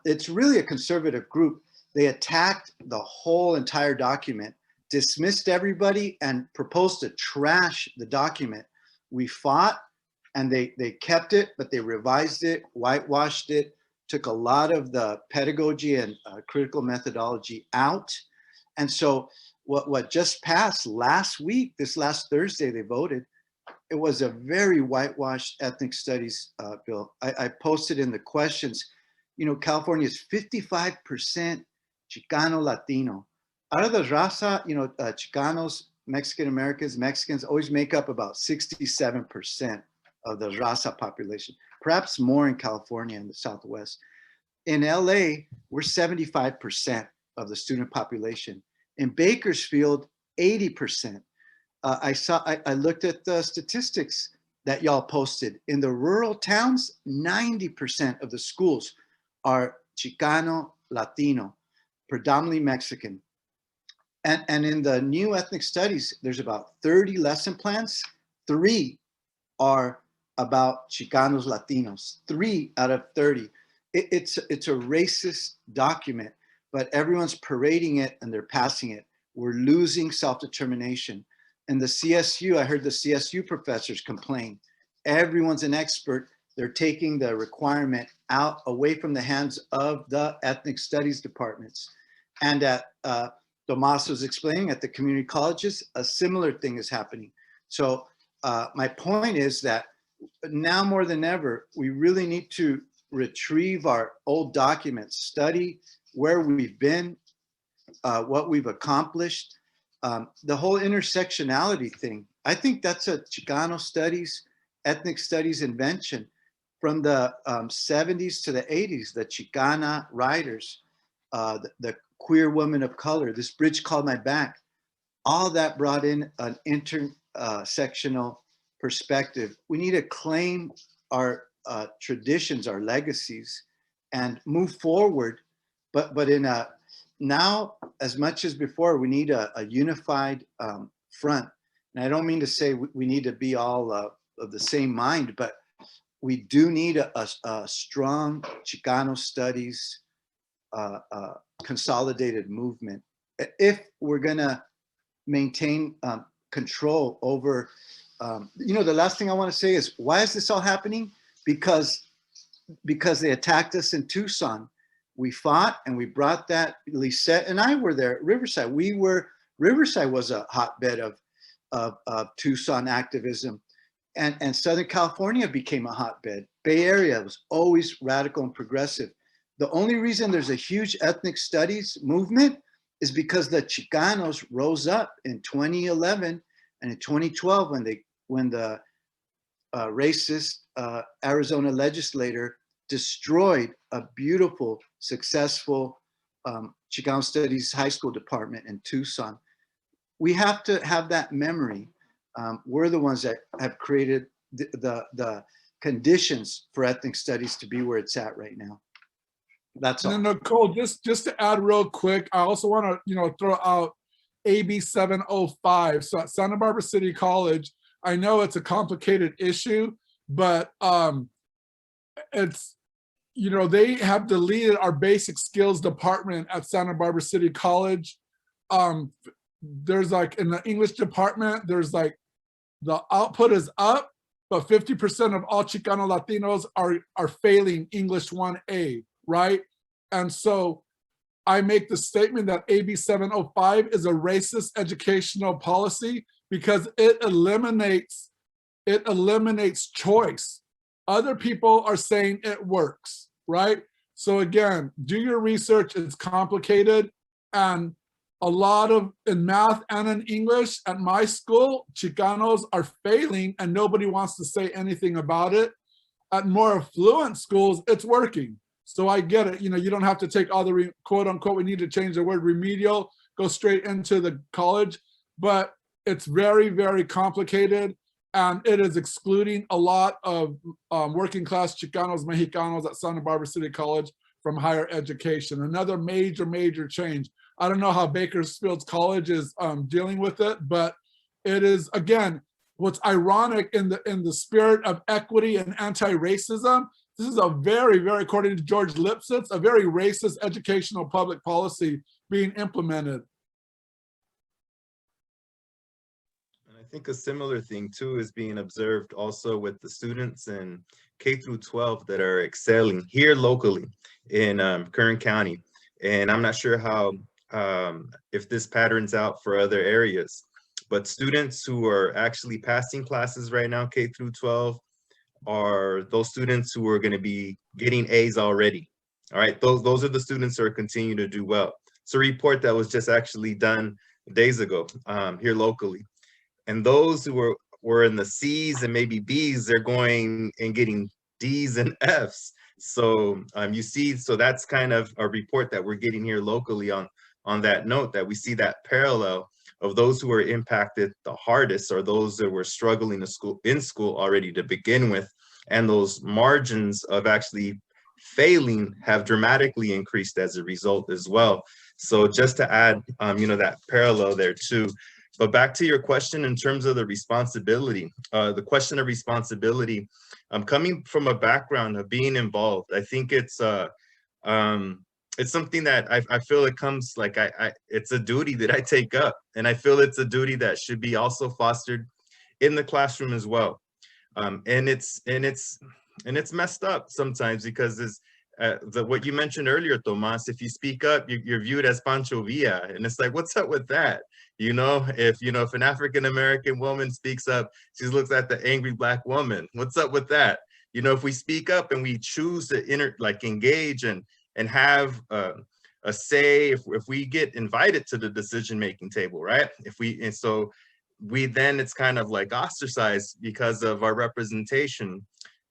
It's really a conservative group. They attacked the whole entire document, dismissed everybody, and proposed to trash the document. We fought, and they kept it, but they revised it, whitewashed it, took a lot of the pedagogy and critical methodology out. And so what just passed last week, this last Thursday, they voted. It was a very whitewashed ethnic studies bill. I posted in the questions, you know, California is 55% Chicano Latino. Out of the raza, you know, Chicanos, Mexican Americans, Mexicans always make up about 67% of the raza population, perhaps more in California and the Southwest. In LA, we're 75% of the student population. In Bakersfield, 80%. I looked at the statistics that y'all posted. In the rural towns, 90% of the schools are Chicano, Latino, predominantly Mexican. And in the new ethnic studies, there's about 30 lesson plans. 3 are about Chicanos, Latinos, 3 out of 30. It's a racist document, but everyone's parading it and they're passing it. We're losing self-determination. And the CSU, I heard the CSU professors complain. Everyone's an expert. They're taking the requirement out away from the hands of the ethnic studies departments. And at Tomas was explaining at the community colleges, a similar thing is happening. So my point is that now more than ever, we really need to retrieve our old documents, study where we've been, what we've accomplished. The whole intersectionality thing, I think that's a Chicano studies, ethnic studies invention from the 70s to the 80s, the Chicana writers, the queer woman of color, this bridge called my back, all that brought in an intersectional perspective. We need to claim our traditions, our legacies, and move forward, but in a, now, as much as before, we need a unified front. And I don't mean to say we need to be all of the same mind, but we do need a strong Chicano studies consolidated movement if we're gonna maintain control over, you know, the last thing I wanna say is, why is this all happening? Because they attacked us in Tucson. We fought and we brought that. Lisette and I were there at Riverside. Riverside was a hotbed of Tucson activism, and Southern California became a hotbed. Bay Area was always radical and progressive. The only reason there's a huge ethnic studies movement is because the Chicanos rose up in 2011 and in 2012 when the racist Arizona legislator destroyed a beautiful, successful Chicano Studies high school department in Tucson. We have to have that memory. We're the ones that have created the conditions for ethnic studies to be where it's at right now. That's all. And then Nicole, just to add real quick, I also want to, you know, throw out AB 705. So at Santa Barbara City College, I know it's a complicated issue, but it's, you know, they have deleted our basic skills department at Santa Barbara City College. There's like in the English department, there's like the output is up, but 50% of all Chicano Latinos are failing English 1A, right? And so I make the statement that AB 705 is a racist educational policy because it eliminates choice. Other people are saying it works, right? So again, do your research, it's complicated. And a lot of, in math and in English at my school, Chicanos are failing and nobody wants to say anything about it. At more affluent schools, it's working. So I get it, you know, you don't have to take all the quote unquote, we need to change the word remedial, go straight into the college. But It's very, very complicated, and it is excluding a lot of working class Chicanos, Mexicanos at Santa Barbara City College from higher education. Another major, major change. I don't know how Bakersfield College is dealing with it, but it is, again, what's ironic in the spirit of equity and anti-racism. This is a very, very, according to George Lipsitz, a very racist educational public policy being implemented. And I think a similar thing too is being observed also with the students in K through 12 that are excelling here locally in Kern County. And I'm not sure how, if this patterns out for other areas, but students who are actually passing classes right now, K through 12, are those students who are going to be getting A's already. All right, those are the students who are continuing to do well. It's a report that was just actually done days ago here locally. And those who were in the C's and maybe B's, they're going and getting D's and F's. So you see, so that's kind of a report that we're getting here locally on that note, that we see that parallel of those who are impacted the hardest, or those that were struggling in school already to begin with, and those margins of actually failing have dramatically increased as a result as well. So just to add, that parallel there too. But back to your question in terms of the responsibility, the question of responsibility, coming from a background of being involved, I think it's something that I feel it comes like it's a duty that I take up, and I feel it's a duty that should be also fostered in the classroom as well. And it's messed up sometimes, because it's what you mentioned earlier, Tomas. If you speak up, you're viewed as Pancho Villa, and it's like, what's up with that? If an African American woman speaks up, she looks at the angry Black woman. What's up with that? If we speak up and we choose to engage and have a say, if we get invited to the decision-making table, right? Then it's kind of like ostracized because of our representation.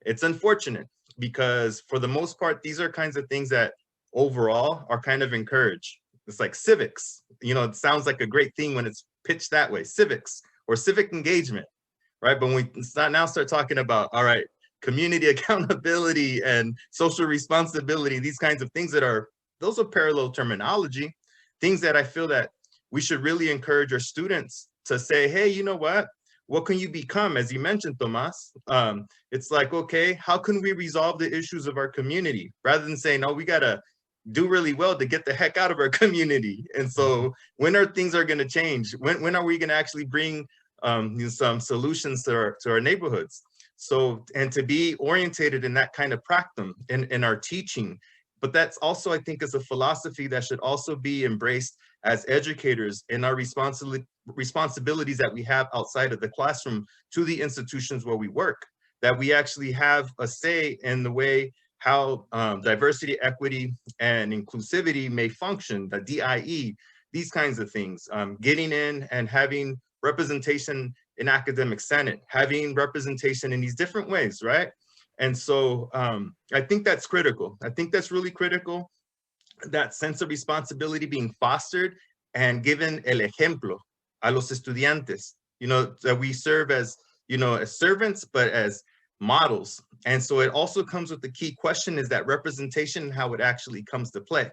It's unfortunate, because for the most part, these are kinds of things that overall are kind of encouraged. It's like civics, it sounds like a great thing when it's pitched that way, civics or civic engagement, right? But when we start talking about, all right, community accountability and social responsibility, these kinds of things those are parallel terminology, things that I feel that we should really encourage our students to say, hey, you know what can you become? As you mentioned, Tomas, it's like, okay, how can we resolve the issues of our community, rather than saying, no, we got to do really well to get the heck out of our community. And so when are things going to change? When are we going to actually bring some solutions to our neighborhoods? So, and to be orientated in that kind of practice in our teaching. But that's also, I think, is a philosophy that should also be embraced as educators in our responsibilities that we have outside of the classroom to the institutions where we work, that we actually have a say in the way how diversity, equity, and inclusivity may function, the DIE, these kinds of things, getting in and having representation in academic senate, having representation in these different ways, right? And so I think that's critical. I think that's really critical, that sense of responsibility being fostered and given el ejemplo a los estudiantes, that we serve as, as servants, but as models. And so it also comes with the key question, is that representation and how it actually comes to play.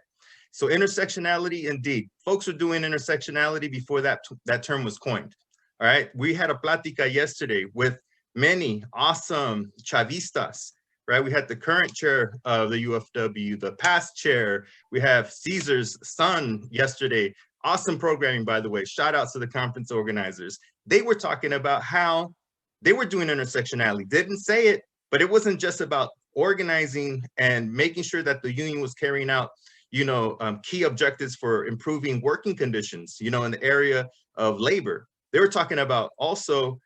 So intersectionality, indeed, folks are doing intersectionality before that term was coined. All right, we had a plática yesterday with many awesome Chavistas, right? We had the current chair of the UFW, the past chair. We have Caesar's son yesterday. Awesome programming, by the way. Shout out to the conference organizers. They were talking about how they were doing intersectionality. Didn't say it, but it wasn't just about organizing and making sure that the union was carrying out, key objectives for improving working conditions, in the area of labor. They were talking about also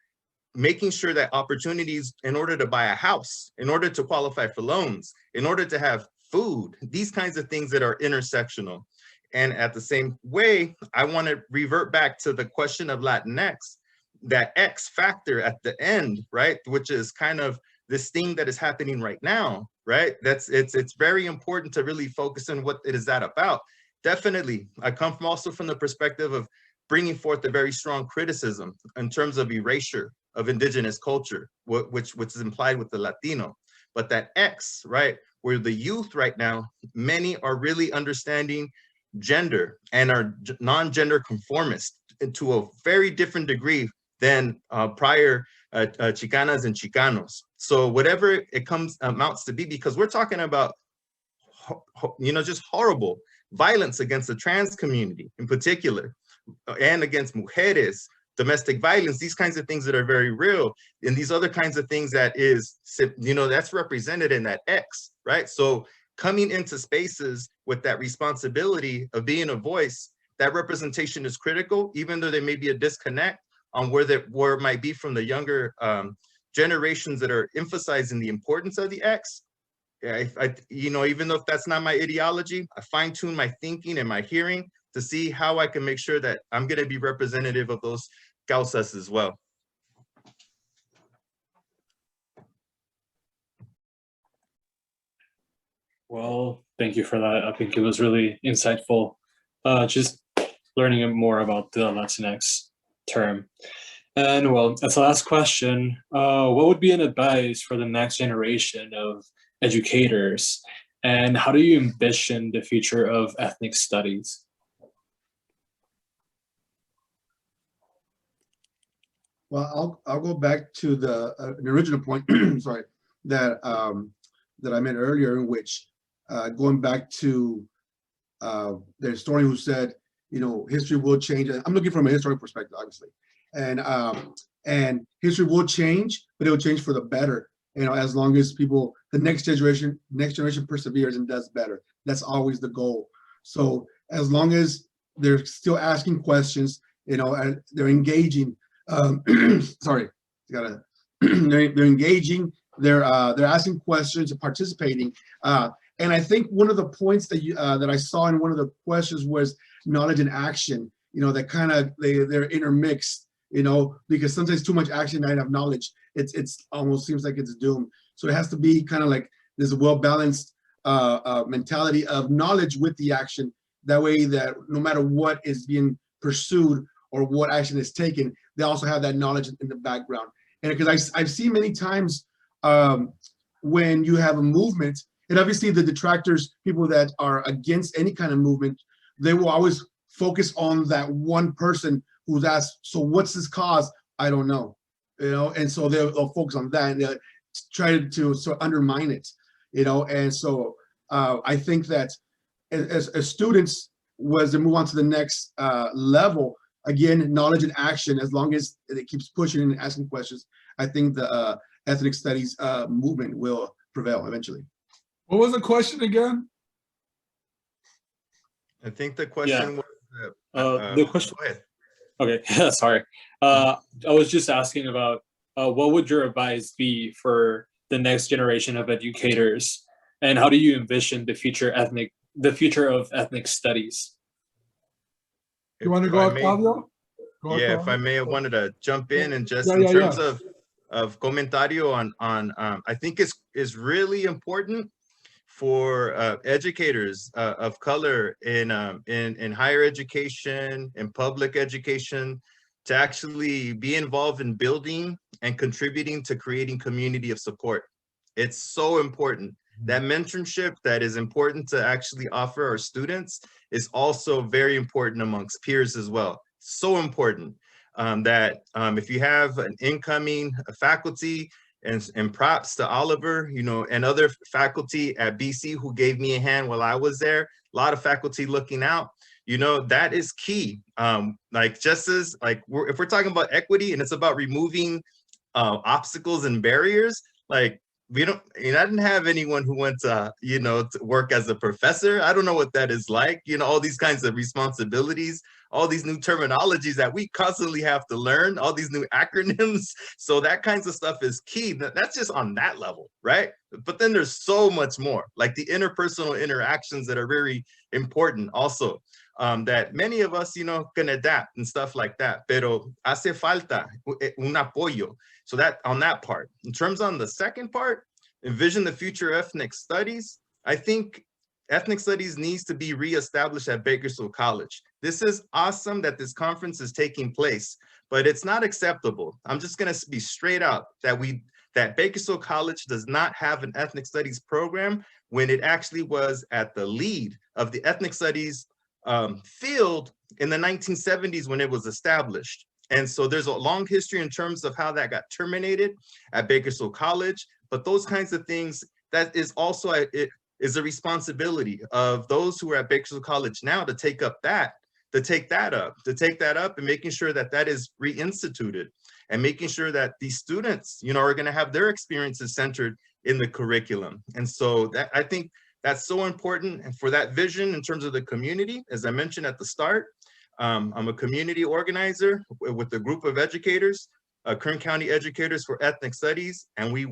making sure that opportunities in order to buy a house, in order to qualify for loans, in order to have food, these kinds of things that are intersectional. And at the same way, I want to revert back to the question of Latinx, that X factor at the end, right? Which is kind of this thing that is happening right now, right? It's very important to really focus on what it is that about. Definitely, I come from also from the perspective of bringing forth a very strong criticism in terms of erasure of indigenous culture, which is implied with the Latino. But that X, right, where the youth right now, many are really understanding gender and are non-gender conformist to a very different degree than prior Chicanas and Chicanos. So whatever it amounts to be, because we're talking about, just horrible violence against the trans community in particular, and against mujeres, domestic violence, these kinds of things that are very real, and these other kinds of things that is, that's represented in that X, right? So coming into spaces with that responsibility of being a voice, that representation is critical, even though there may be a disconnect on where it might be from the younger generations that are emphasizing the importance of the X. Even though if that's not my ideology, I fine tune my thinking and my hearing to see how I can make sure that I'm going to be representative of those causas as well. Well, thank you for that. I think it was really insightful. Just learning more about the Latinx term. And well, as the last question, what would be an advice for the next generation of educators? And how do you envision the future of ethnic studies? Well, I'll go back to the original point, sorry, that I made earlier, in which going back to the historian who said, history will change. I'm looking from a historical perspective, obviously, and history will change, but it will change for the better. As long as the next generation perseveres and does better. That's always the goal. So as long as they're still asking questions, and they're engaging. Sorry, they're engaging. They're asking questions and participating. And I think one of the points that I saw in one of the questions was knowledge and action. That kind of they're intermixed. Because sometimes too much action, not enough knowledge. It's almost seems like it's doomed. So it has to be kind of like there's a well-balanced mentality of knowledge with the action. That way, that no matter what is being pursued or what action is taken, they also have that knowledge in the background. And because I've seen many times when you have a movement, and obviously the detractors, people that are against any kind of movement, they will always focus on that one person who's asked, so what's this cause? I don't know, and so they'll focus on that and they'll try to sort of undermine it, and so I think that as students, as they move on to the next level, again, knowledge and action, as long as it keeps pushing and asking questions, I think the ethnic studies movement will prevail eventually. What was the question again? I think the question was... the question... Go ahead. Okay, sorry. I was just asking about what would your advice be for the next generation of educators, and how do you envision the future of ethnic studies? You want to go, Octavio? Yeah, if I may, I wanted to jump in and just in terms of comentario on I think is really important for educators of color in higher education and public education to actually be involved in building and contributing to creating community of support. It's so important. That mentorship that is important to actually offer our students is also very important amongst peers as well. So important that if you have an incoming faculty, and props to Oliver, and other faculty at BC who gave me a hand while I was there, a lot of faculty looking out, that is key. Like just as if we're talking about equity and it's about removing obstacles and barriers, like I didn't have anyone who went to, to work as a professor. I don't know what that is like, all these kinds of responsibilities, all these new terminologies that we constantly have to learn, all these new acronyms. So that kinds of stuff is key. That's just on that level, right? But then there's so much more, like the interpersonal interactions that are very important also, that many of us, can adapt and stuff like that. Pero hace falta un apoyo. So that on that part. In terms on the second part, envision the future ethnic studies, I think Ethnic studies needs to be reestablished at Bakersfield College. This is awesome that this conference is taking place, but it's not acceptable. I'm just gonna be straight out that Bakersfield College does not have an ethnic studies program when it actually was at the lead of the ethnic studies field in the 1970s when it was established. And so there's a long history in terms of how that got terminated at Bakersfield College, but those kinds of things, that is also, it is a responsibility of those who are at Bakersfield College now to take that up and making sure that that is reinstituted and making sure that these students, you know, are going to have their experiences centered in the curriculum. And so that, I think that's so important. And for that vision in terms of the community, as I mentioned at the start, I'm a community organizer with a group of educators, Kern County Educators for Ethnic Studies, and we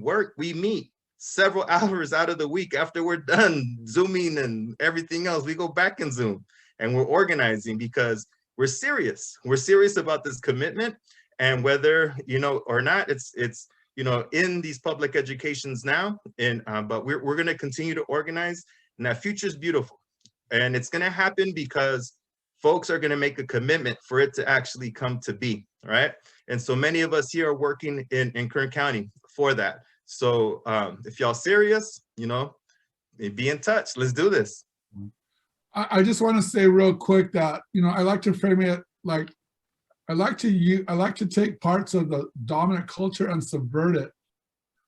meet several hours out of the week after we're done Zooming and everything else. We go back and Zoom and we're organizing because we're serious. We're serious about this commitment, and whether, you know, or not, it's you know, in these public educations now, and but we're going to continue to organize, and that future is beautiful. And it's going to happen because folks are going to make a commitment for it to actually come to be, right? And so many of us here are working in Kern County for that. So if y'all serious, you know, be in touch. Let's do this. I just want to say real quick that, you know, I like to frame it like, I like to take parts of the dominant culture and subvert it.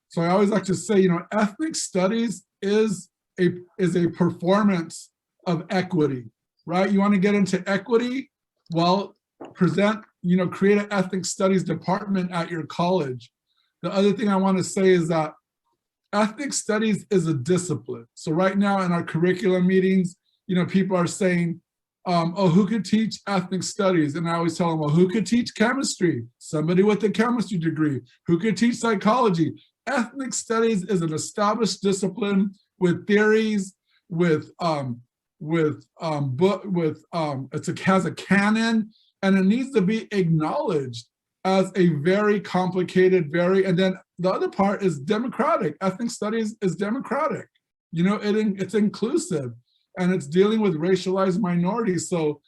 So I always like to say, you know, ethnic studies is a performance of equity, right? You want to get into equity? Well, create an ethnic studies department at your college. The other thing I want to say is that ethnic studies is a discipline. So right now in our curriculum meetings, you know, people are saying, oh, who could teach ethnic studies? And I always tell them, well, who could teach chemistry? Somebody with a chemistry degree. Who could teach psychology? Ethnic studies is an established discipline with theories, it has a canon, and it needs to be acknowledged as a very complicated, and then the other part is democratic. Ethnic studies is democratic. You know, it's inclusive, and it's dealing with racialized minorities. So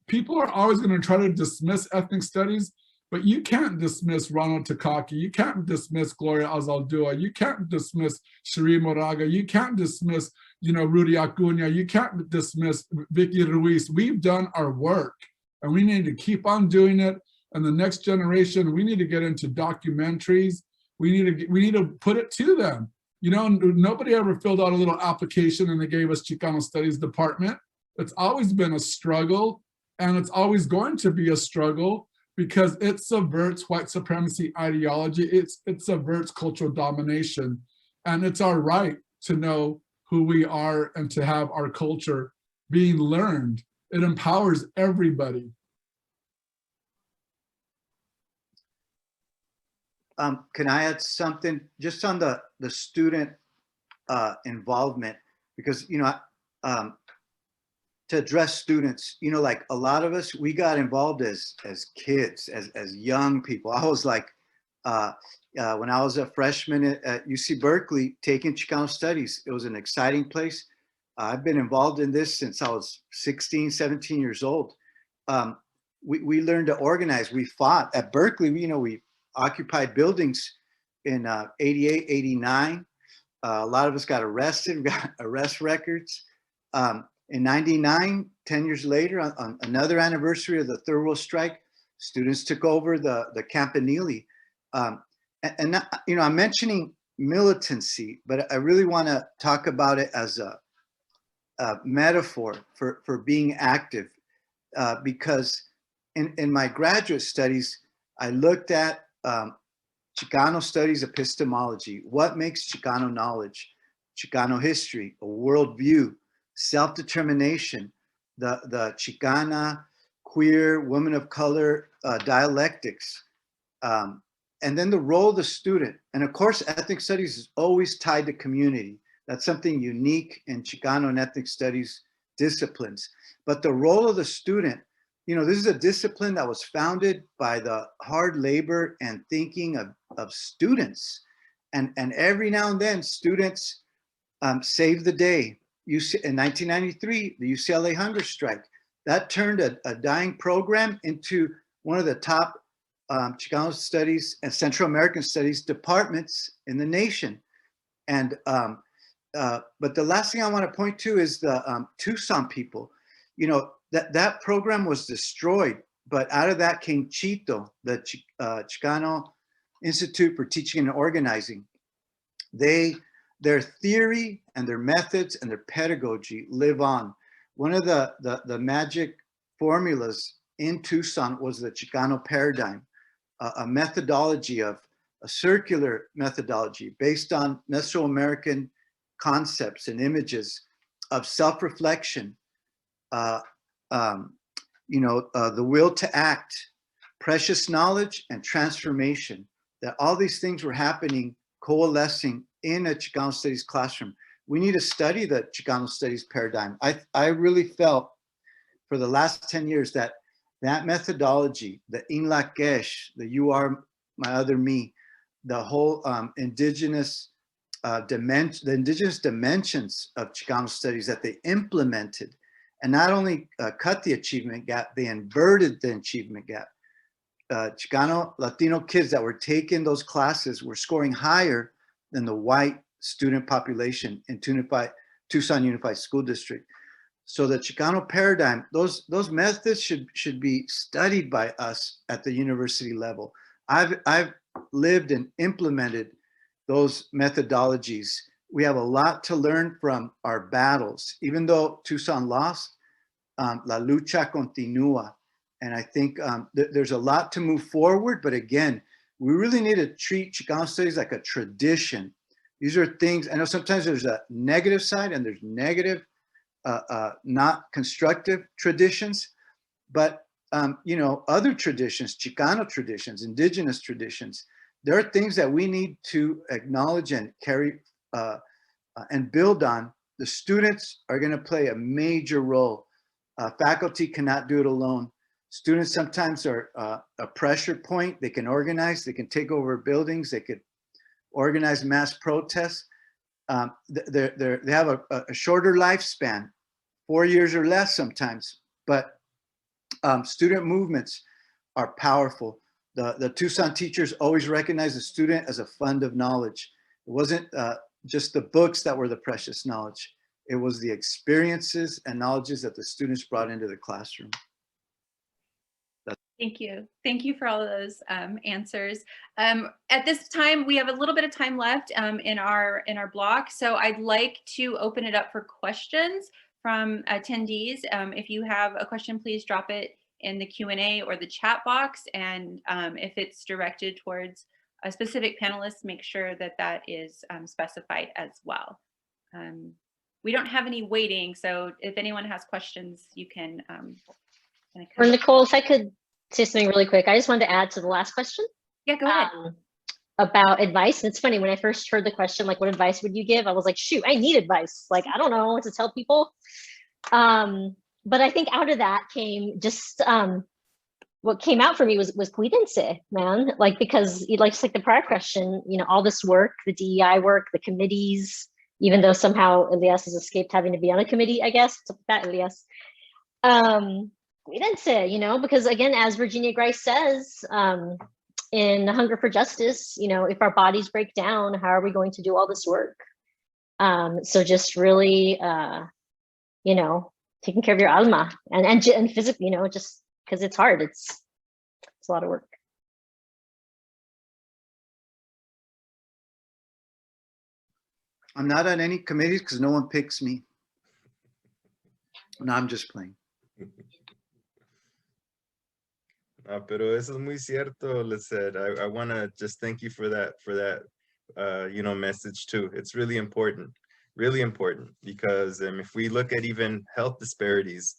people are always going to try to dismiss ethnic studies, but you can't dismiss Ronald Takaki. You can't dismiss Gloria Azaldúa. You can't dismiss Cherie Moraga. You can't dismiss, you know, Rudy Acuna. You can't dismiss Vicky Ruiz. We've done our work, and we need to keep on doing it. And the next generation, we need to get into documentaries. We need to put it to them. You know, nobody ever filled out a little application and they gave us Chicano Studies Department. It's always been a struggle, and it's always going to be a struggle because it subverts white supremacy ideology. It subverts cultural domination. And it's our right to know who we are and to have our culture being learned. It empowers everybody. Can I add something just on the student involvement? Because, you know, to address students, you know, like a lot of us, we got involved as kids, as young people. I was like, when I was a freshman at UC Berkeley taking Chicano Studies, it was an exciting place. I've been involved in this since I was 16, 17 years old. We learned to organize. We fought at Berkeley. You know, we occupied buildings in 88, 89. A lot of us got arrested. We got arrest records. In 99, 10 years later, on another anniversary of the Third World Strike, students took over the Campanile. And not, you know, I'm mentioning militancy, but I really want to talk about it as a metaphor for being active, because in my graduate studies, I looked at Chicano studies epistemology. What makes Chicano knowledge? Chicano history, a worldview, self-determination, the Chicana, queer, women of color dialectics, and then the role of the student. And of course, ethnic studies is always tied to community. That's something unique in Chicano and ethnic studies disciplines. But the role of the student, you know, this is a discipline that was founded by the hard labor and thinking of students. And every now and then, students save the day. in 1993, the UCLA hunger strike. That turned a dying program into one of the top Chicano studies and Central American studies departments in the nation. And but the last thing I want to point to is the Tucson people. You know, that program was destroyed, but out of that came Chito, the Chicano Institute for Teaching and Organizing. Their theory and their methods and their pedagogy live on. One of the magic formulas in Tucson was the Chicano paradigm, a methodology of a circular methodology based on Mesoamerican concepts and images of self-reflection, you know, the will to act, precious knowledge, and transformation. That all these things were happening, coalescing in a Chicano studies classroom. We need to study the Chicano studies paradigm. I really felt for the last 10 years that methodology, the In Lakesh, the You Are My Other Me, the whole indigenous the indigenous dimensions of Chicano studies that they implemented, and not only cut the achievement gap, they inverted the achievement gap. Chicano Latino kids that were taking those classes were scoring higher than the white student population in Tucson Unified School District. So the Chicano paradigm, those methods should be studied by us at the university level. I've lived and implemented those methodologies. We have a lot to learn from our battles. Even though Tucson lost, la lucha continúa. And I think there's a lot to move forward, but again, we really need to treat Chicano studies like a tradition. These are things, I know sometimes there's a negative side and there's negative, not constructive traditions, but you know, other traditions, Chicano traditions, indigenous traditions, there are things that we need to acknowledge and carry and build on. The students are gonna play a major role. Faculty cannot do it alone. Students sometimes are a pressure point. They can organize, they can take over buildings, they could organize mass protests. They have a shorter lifespan, 4 years or less sometimes, but student movements are powerful. The Tucson teachers always recognize the student as a fund of knowledge. It wasn't just the books that were the precious knowledge. It was the experiences and knowledges that the students brought into the classroom. Thank you. Thank you for all of those answers. At this time, we have a little bit of time left in our block. So I'd like to open it up for questions from attendees. If you have a question, please drop it in the Q&A or the chat box. And if it's directed towards a specific panelist, make sure that that is specified as well. We don't have any waiting, so if anyone has questions, you can. Or Nicole, if I could say something really quick. I just wanted to add to the last question. Yeah, go ahead. About advice. And it's funny, when I first heard the question, like, what advice would you give? I was like, shoot, I need advice. Like, I don't know what to tell people. But I think out of that came just, what came out for me was cuídense, man. Like, because like, just like the prior question, you know, all this work, the DEI work, the committees, even though somehow Elias has escaped having to be on a committee, I guess, that Elias. Cuídense, you know, because again, as Virginia Grice says, in Hunger for Justice, you know, if our bodies break down, how are we going to do all this work? So just really, you know, taking care of your alma and physically, you know, just because it's hard, it's a lot of work. I'm not on any committees because no one picks me. No, I'm just playing. Pero eso es muy cierto, Lisette. I want to just thank you for that, you know, message too. It's really important because if we look at even health disparities,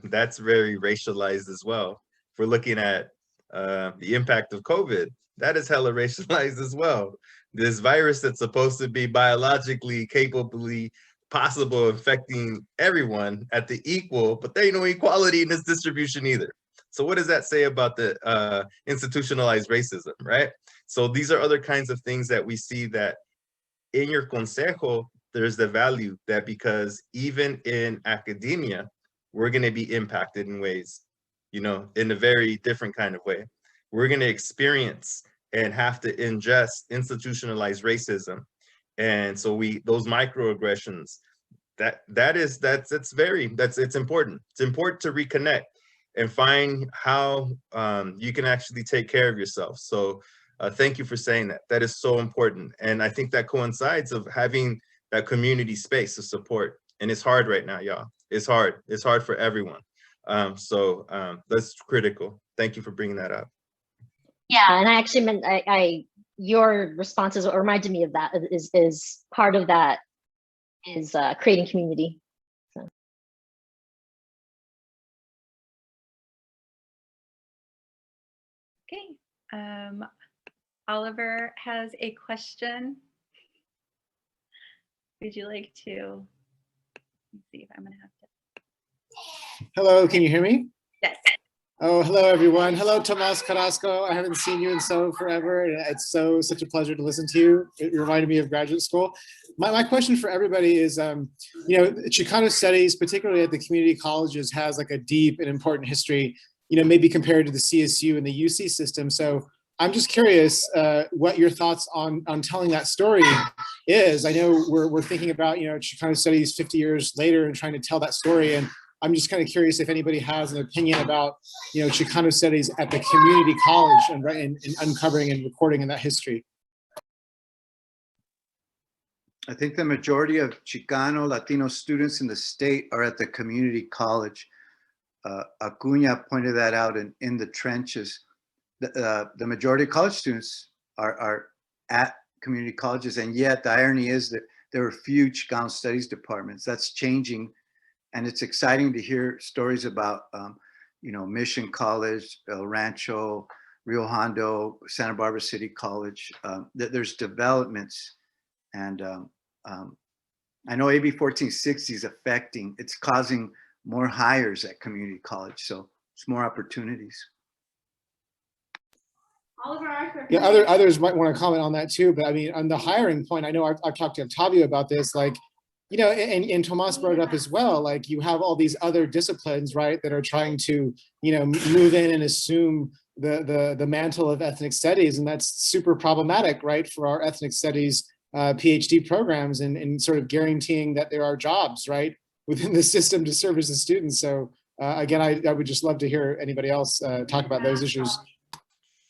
that's very racialized as well. If we're looking at the impact of COVID, that is hella racialized as well. This virus that's supposed to be biologically capably possible affecting everyone at the equal, but there ain't no equality in this distribution either. So what does that say about the institutionalized racism, right? So these are other kinds of things that we see that in your consejo, there's the value that because even in academia, we're going to be impacted in ways, you know, in a very different kind of way. We're going to experience and have to ingest institutionalized racism. And so those microaggressions, it's important. It's important to reconnect and find how you can actually take care of yourself. So thank you for saying that. That is so important. And I think that coincides of having that community space of support. And it's hard right now, y'all. It's hard. It's hard for everyone. So that's critical. Thank you for bringing that up. Yeah, and I actually meant your responses reminded me of that. Is part of that is creating community. So. Okay, Oliver has a question. Would you like to? Let's see if I'm gonna have to. Hello, can you hear me? Yes. Oh, hello everyone. Hello, Tomas Carrasco. I haven't seen you in so forever. It's such a pleasure to listen to you. It reminded me of graduate school. My question for everybody is, you know, Chicano studies, particularly at the community colleges, has like a deep and important history, you know, maybe compared to the CSU and the UC system. So I'm just curious what your thoughts on telling that story is. I know we're thinking about, you know, Chicano studies 50 years later and trying to tell that story. And I'm just kind of curious if anybody has an opinion about, you know, Chicano studies at the community college and uncovering and recording in that history. I think the majority of Chicano Latino students in the state are at the community college. Acuña pointed that out in the trenches. The majority of college students are at community colleges, and yet the irony is that there are few Chicano studies departments. That's changing, and it's exciting to hear stories about, you know, Mission College, El Rancho, Rio Hondo, Santa Barbara City College. That there's developments, and I know AB 1460 is it's causing more hires at community college, so it's more opportunities. Yeah, others might want to comment on that too, but I mean, on the hiring point, I know I've talked to Octavio about this, like, you know, and Tomas brought it up as well, like you have all these other disciplines, right, that are trying to, you know, move in and assume the mantle of ethnic studies, and that's super problematic, right, for our ethnic studies PhD programs and sort of guaranteeing that there are jobs, right, within the system to service the students. So again, I would just love to hear anybody else talk about those issues.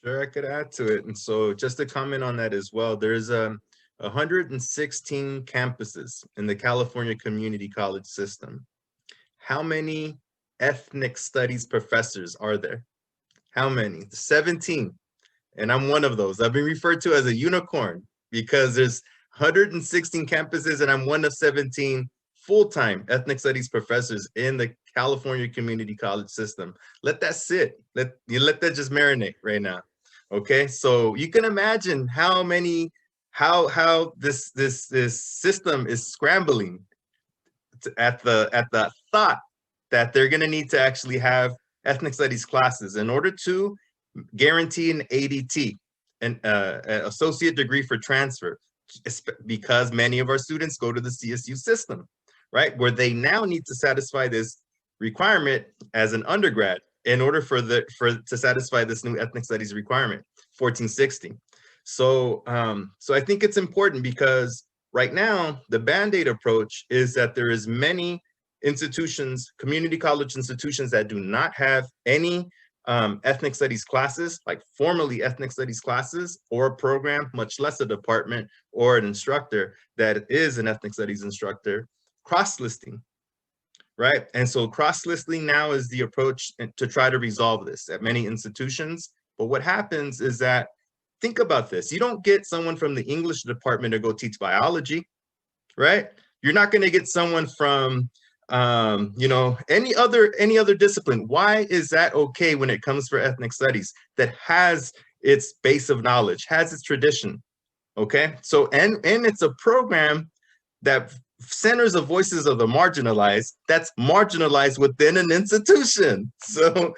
Sure, I could add to it. And so just to comment on that as well, there's 116 campuses in the California Community College system. How many ethnic studies professors are there? How many? 17. And I'm one of those. I've been referred to as a unicorn because there's 116 campuses and I'm one of 17 full-time ethnic studies professors in the California Community College system. Let that sit. Let that just marinate right now. Okay, so you can imagine how this system is scrambling at the thought that they're going to need to actually have ethnic studies classes in order to guarantee an ADT, an associate degree for transfer, because many of our students go to the CSU system, right, where they now need to satisfy this requirement as an undergrad in order to satisfy this new ethnic studies requirement, 1460. So I think it's important because right now the Band-Aid approach is that there is many institutions, community college institutions, that do not have any ethnic studies classes, like formally ethnic studies classes, or a program, much less a department or an instructor that is an ethnic studies instructor, cross-listing. Right, and so cross-listing now is the approach to try to resolve this at many institutions. But what happens is that, think about this, you don't get someone from the English department to go teach biology, right? You're not going to get someone from, you know, any other discipline. Why is that okay when it comes for ethnic studies that has its base of knowledge, has its tradition? Okay, so and it's a program that centers the voices of the marginalized, that's marginalized within an institution. So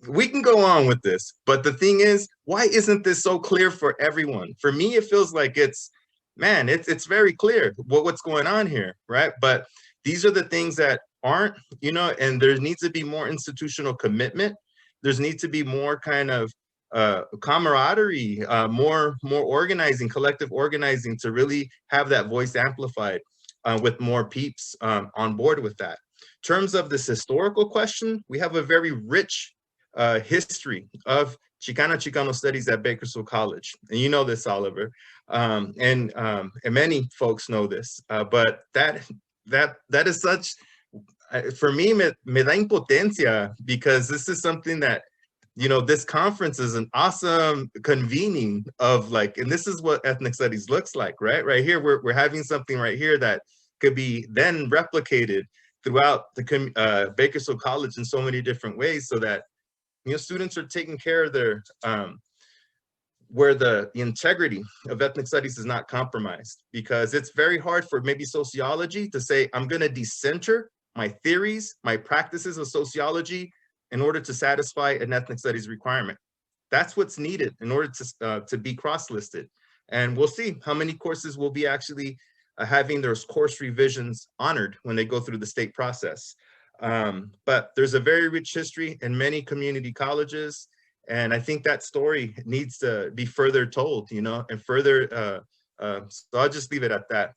we can go on with this, but the thing is, why isn't this so clear for everyone? For me, it feels like it's man, it's very clear what's going on here, right? But these are the things that aren't, you know, and there needs to be more institutional commitment. There's needs to be more kind of camaraderie, more organizing, collective organizing to really have that voice amplified with more peeps on board with that. In terms of this historical question, we have a very rich history of Chicano studies at Bakersfield College. And you know this, Oliver. And many folks know this, but that is such, for me, me da impotencia, because this is something that, you know, this conference is an awesome convening of like, and this is what ethnic studies looks like, right? Right here, we're having something right here that could be then replicated throughout the Bakersfield College in so many different ways, so that, you know, students are taking care of their, where the integrity of ethnic studies is not compromised, because it's very hard for maybe sociology to say, I'm gonna decenter my theories, my practices of sociology in order to satisfy an ethnic studies requirement. That's what's needed in order to be cross-listed. And we'll see how many courses will be actually having those course revisions honored when they go through the state process. But there's a very rich history in many community colleges. And I think that story needs to be further told, you know, and further, so I'll just leave it at that.